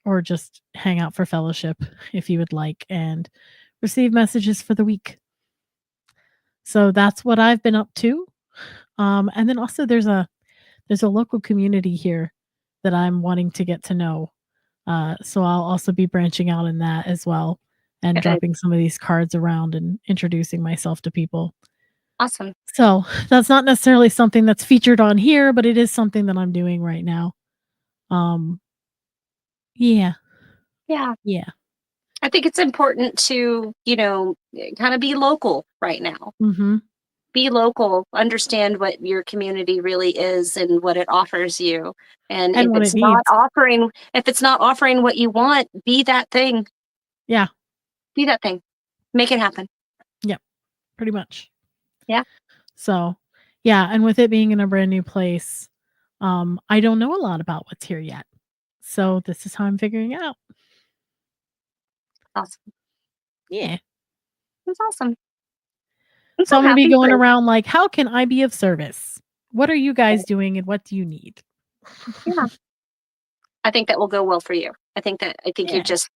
or just hang out for fellowship if you would like and receive messages for the week. So that's what I've been up to. And then also there's a local community here that I'm wanting to get to know. So I'll also be branching out in that as well and Good. dropping some of these cards around and introducing myself to people. Awesome. So that's not necessarily something that's featured on here, but it is something that I'm doing right now. Um, yeah, Yeah. yeah. I think it's important to, kind of be local right now. Mhm. Be local, understand what your community really is and what it offers you. And And what it needs. if it's not offering what you want, be that thing. Yeah. Be that thing. Make it happen. Yep. Pretty much. Yeah. So, yeah, and with it being in a brand new place, I don't know a lot about what's here yet. So this is how I'm figuring it out. Awesome. Yeah. That's awesome. I'm So so I'm gonna be happy for going you. around like, how can I be of service? What are you guys doing and what do you need? Yeah. I think that will go well for you. I think you're Yeah. just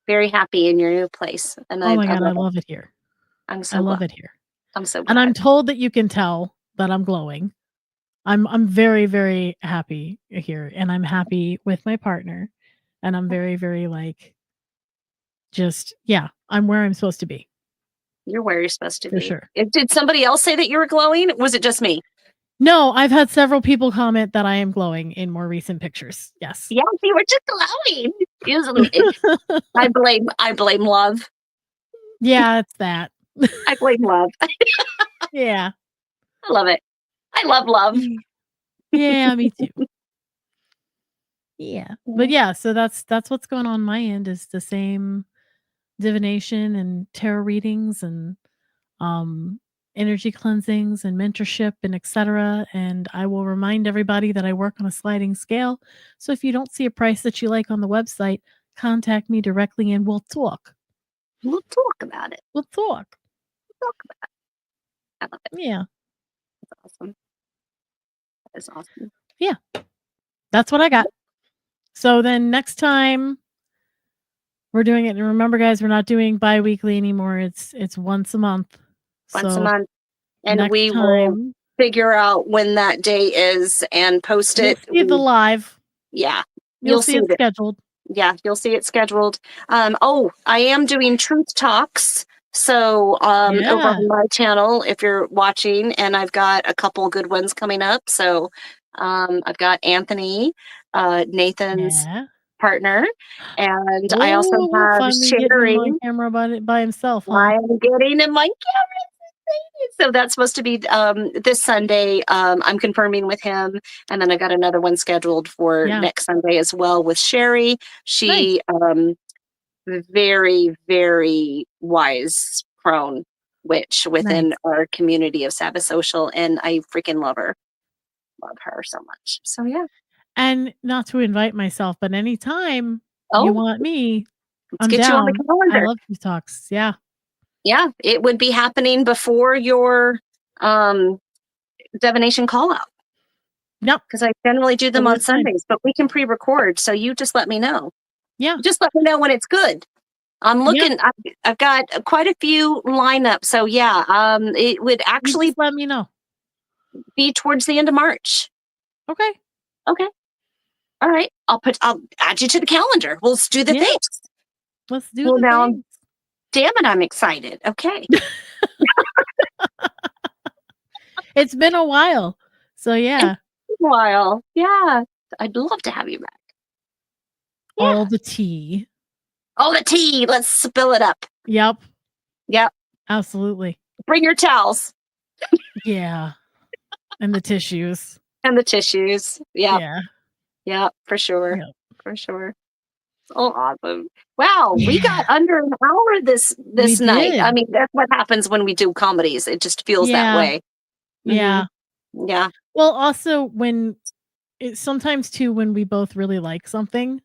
very happy in your new place. And Oh my I god, I love it. love it here. I'm I so love glad. it here. I'm so And I'm glad. told that you can tell that I'm glowing. I'm very, very happy here, and I'm happy with my partner, and I'm very, very, like, just yeah, I'm where I'm supposed to be, You're where you're supposed to for be. sure. Did somebody else say that you were glowing? Was it just me? No, I've had several people comment that I am glowing in more recent pictures. Yes. Yes, you were just glowing. I blame love. Yeah, it's that. I blame love. Yeah. I love it. I love love. Yeah, me too. Yeah. But Mhm. yeah, so that's what's going on my end is the same divination and tarot readings and um, energy cleansings and mentorship and etc. And I will remind everybody that I work on a sliding scale. So if you don't see a price that you like on the website, contact me directly and we'll talk. We'll talk about it. We'll talk. We'll talk about it. I love it. Yeah. That's awesome. That is awesome. Yeah. That's what I got. So then next time we're doing it, and remember guys, we're not doing bi-weekly anymore. It's once a month. Once a So month. And next we will time figure out when that day is and post you'll it. see the live. Yeah. You'll see it scheduled. Yeah, you'll see it scheduled. I am doing truth talks. So over on my channel, if you're watching, and I've got a couple good ones coming up. So I've got Anthony, Nathan's partner, and I also have finally Sherry. getting him on camera by himself, huh? I'm getting him on camera. So that's supposed to be this Sunday. I'm confirming with him, and then I got another one scheduled for next Sunday as well with Sherry. She very, very wise crone witch within our community of Sabbath Social, and I freaking love her. Love her so much. So yeah. And not to invite myself, but anytime you want me, I'm get down. You on the calendar. I love these talks. Yeah. Yeah, it would be happening before your divination call out. Yep. Because I generally do them on Sundays, but we can pre-record. So you just let me know. Yeah. Just let me know when it's good. I'm looking. I've got quite a few lineups. So yeah, it would actually let me know. Be towards the end of March. Okay. Okay. All right. I'll add you to the calendar. We'll do the things. Let's do the things. Damn it, I'm excited. Okay. It's been a while. So yeah. It's been a while. Yeah. I'd love to have you back. Yeah. All the tea. All the tea. Let's spill it up. Yep. Yep. Absolutely. Bring your towels. Yeah. And the tissues. And the tissues. Yep. Yeah. Yeah, for sure. Yep. For sure. Oh, awesome. Wow, we got under an hour this night. I mean, that's what happens when we do comedies. It just feels that way. Yeah. Mm-hmm. Yeah. Well, also sometimes too, when we both really like something,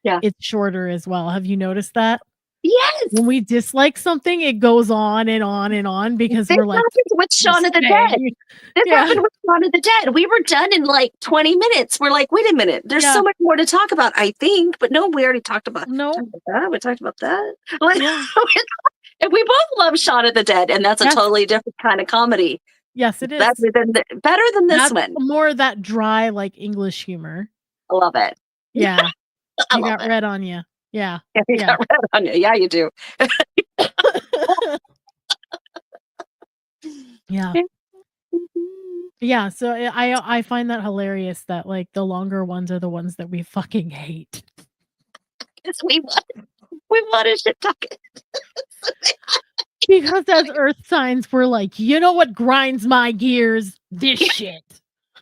it's shorter as well. Have you noticed that? Yes. When we dislike something, it goes on and on and on because we're like, with Shaun of the Dead. This happened with Shaun of the Dead. We were done in like 20 minutes. We're like, wait a minute. There's so much more to talk about, I think. But no, we already talked about that. We talked about that. Like, and we both love Shaun of the Dead, and that's a totally different kind of comedy. Yes, it is. Better than this one. More of that dry, like English humor. I love it. Yeah. You got red on you. Yeah. You got red on you. Yeah, you do. Yeah. Yeah. So I find that hilarious that like the longer ones are the ones that we fucking hate. Because we want to shit talk it. Because as earth signs, we're like, you know what grinds my gears? This shit.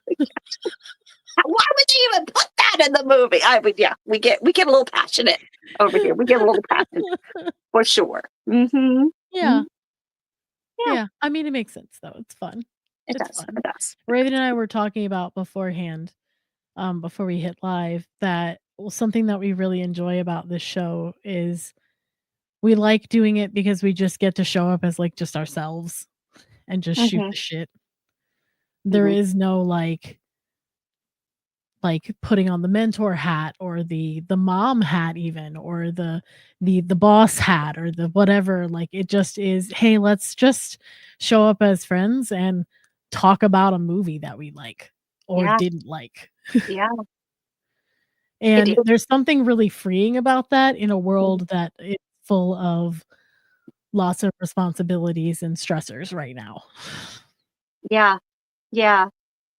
Why would you even put that in the movie? We get a little passionate over here. We get a little passionate for sure. Mm-hmm. Yeah. Yeah. I mean, it makes sense though. It's fun. It does. Raven and I were talking about beforehand, before we hit live, that something that we really enjoy about this show is we like doing it because we just get to show up as like just ourselves and just shoot the shit. There is no like putting on the mentor hat or the mom hat even, or the boss hat or the whatever. Like it just is, hey, let's just show up as friends and talk about a movie that we like or didn't like. Yeah. And there's something really freeing about that in a world that is full of lots of responsibilities and stressors right now. Yeah. Yeah.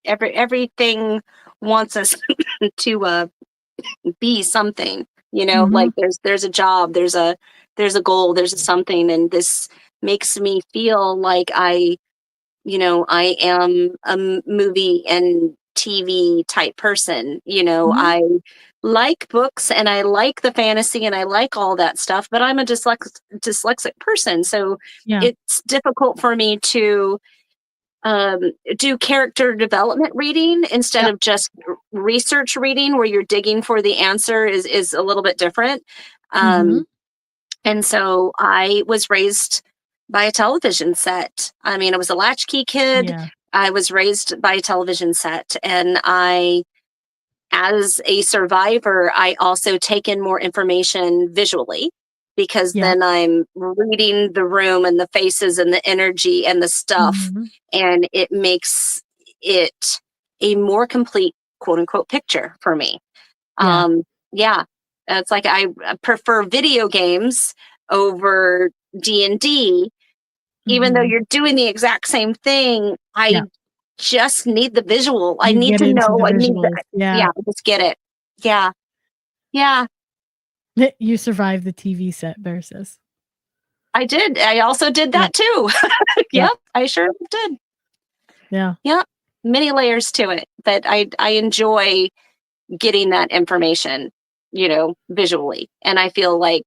Everything wants us to be something, like there's a job, there's a goal, there's a something, and this makes me feel like I am a movie and TV type person. I like books and I like the fantasy and I like all that stuff, but I'm a dyslexic person, so it's difficult for me to do character development reading instead of just research reading, where you're digging for the answer is a little bit different. And so I was raised by a television set. I mean, I was a latchkey kid. I was raised by a television set, and as a survivor, I also take in more information visually because Yeah. then I'm reading the room and the faces and the energy and the stuff, Mhm. and it makes it a more complete quote unquote picture for me. Yeah. Yeah, it's like I prefer video games over D&D, even though Mhm. you're doing the exact same thing. Yeah. I just need the visual. I You need get to into the know. I need the visuals. Yeah. yeah, I just get it. Yeah. Yeah, You survived the TV set versus. I did. I also did Yep. that too. Yep. Yep, I sure did. Yeah. Yep. Many layers to it, but I enjoy getting that information, visually. And I feel like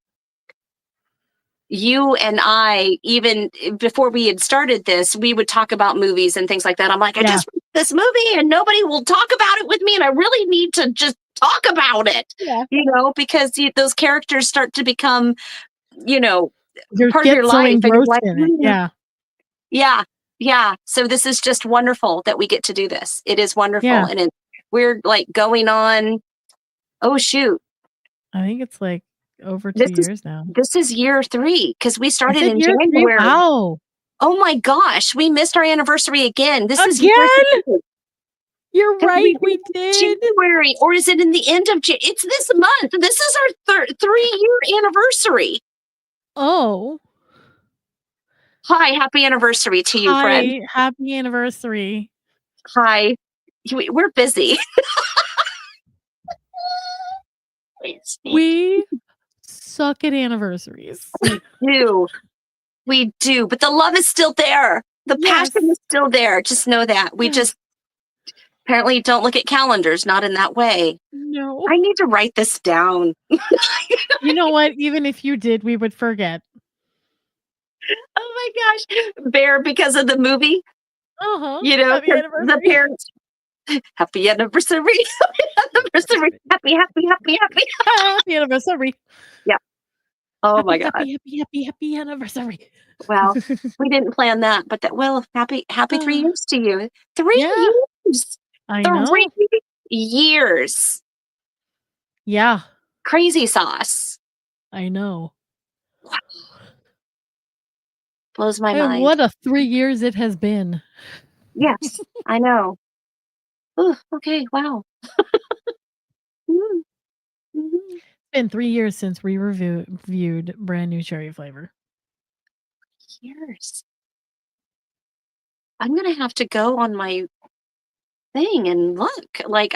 you and I, even before we had started this, we would talk about movies and things like that. I'm like, I Yeah. just watched this movie and nobody will talk about it with me, and I really need to just talk about it, Yeah. because those characters start to become, you know, You part of get your so life, and you're engrossed like, in it. Yeah. yeah, yeah. So this is just wonderful that we get to do this. It is wonderful, Yeah. and we're like going on. Oh shoot, I think it's like over this 2 is years now. this is year 3 because we Is started it in year 3? January. Wow. Oh my gosh, we missed our anniversary again. This is year Again? 3 You're because we right, did we did. January, or is it in the end of Jan? It's this month. This is our 3-year anniversary. Oh. Hi, happy anniversary to you, friend. Hi, happy anniversary. Hi, we're busy. We suck at anniversaries. We do. We do, but the love is still there. The Yes. passion is still there. Just know that. We Yes. just apparently don't look at calendars, not in that way. No. I need to write this down. You know what? Even if you did, we would forget. Oh my gosh. Bear, because of the movie, Uh-huh. 'cause Happy the anniversary. parents, happy anniversary. Happy anniversary. Happy, happy, happy, happy. Happy anniversary. Yeah. Oh my Happy, God. happy, happy, happy, happy anniversary. Well, we didn't plan that, but happy 3 years to you. 3 Yeah, years. I 3 know. years. Yeah, Crazy sauce. I know. Blows my And mind. what a 3 years it has been. Yes, I know. Ooh, okay, wow. Mm, mhm. It's been 3 years since we reviewed brand new cherry flavor. Years. I'm gonna have to go on my thing and look. Like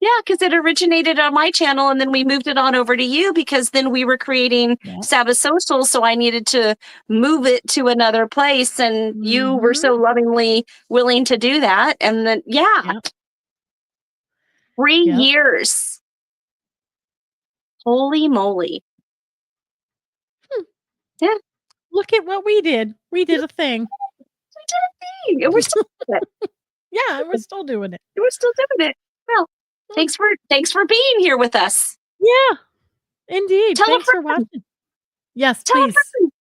yeah, because it originated on my channel and then we moved it on over to you because then we were creating Yeah. Sabbath Social. So I needed to move it to another place. And you were so Mhm. lovingly willing to do that. And then, yeah, Yep, 3 yep. years. Holy moly. Hmm, Yeah, look at what we did. We did a thing. we did a thing. And we're still doing it. Yeah, and we're still doing it. We're still doing it. Well, Mm, thanks for being here with us. yeah, indeed. Tell a Thanks for friend. watching. Yes, Tell a please. friend.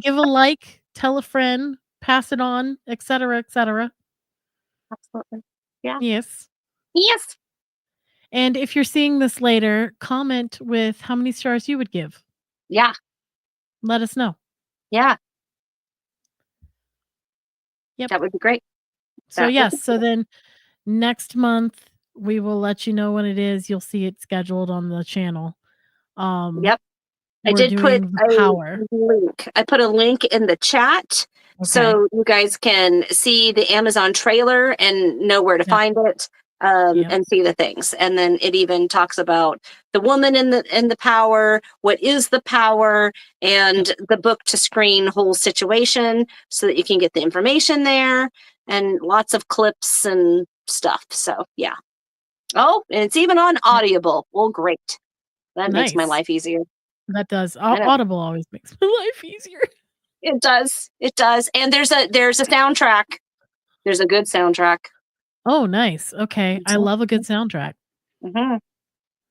Give a like, tell a friend, pass it on, etc., etc. Absolutely. Yeah. Yes. Yes. And if you're seeing this later, comment with how many stars you would give. Yeah. Let us know. Yeah. Yep. That would be great. So That would be yes, so then next month we will let you know when it is. You'll see it scheduled on the channel. Yep. I We're did put doing the a power. link. I put a link in the chat Okay. so you guys can see the Amazon trailer and know where to Yep. find it, Yep. and see the things. And then it even talks about the woman in the power, what is the power, and the book to screen whole situation so that you can get the information there, and lots of clips and stuff. So yeah. Oh, and it's even on Yep. Audible. Well, great. That makes my Nice. life easier. That does. I know. Audible always makes my life easier. It does. It does. And there's a soundtrack. There's a good soundtrack. Oh, nice. Okay. I love a good soundtrack. Mm-hmm.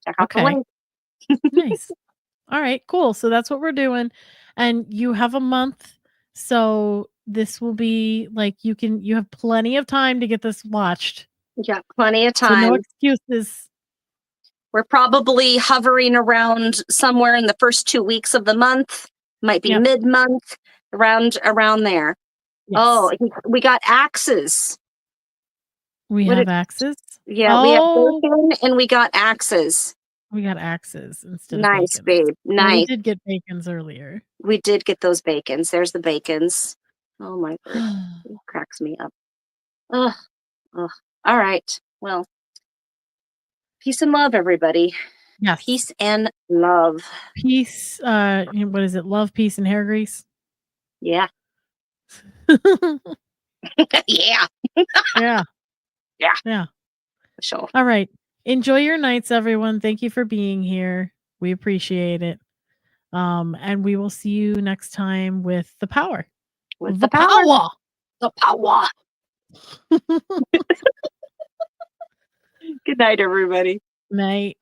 Check out the Okay. link. Nice. All right, cool. So that's what we're doing. And you have a month, so this will be like you have plenty of time to get this watched. Yeah, plenty of So no time. excuses. We're probably hovering around somewhere in the first 2 weeks of the month, might be Yep. mid-month, around there. Oh, Yes. we got axes. We What have did axes? Yeah, we have Oh, bacon and we got axes. we got axes instead of Nice, bacons. babe, Well, we nice. did get bacons earlier. We did get those bacons. There's the bacons. Oh my word. It cracks me up. Ugh, ugh. All right. Well, peace and love, everybody. Yes. Peace and love. Peace, what is it? Love, peace, and hair grease? Yeah. Yeah. Yeah. Yeah. Yeah. Sure. All right. Enjoy your nights, everyone. Thank you for being here. We appreciate it. And we will see you next time with the power. With the power. The power. Good night, everybody. Night.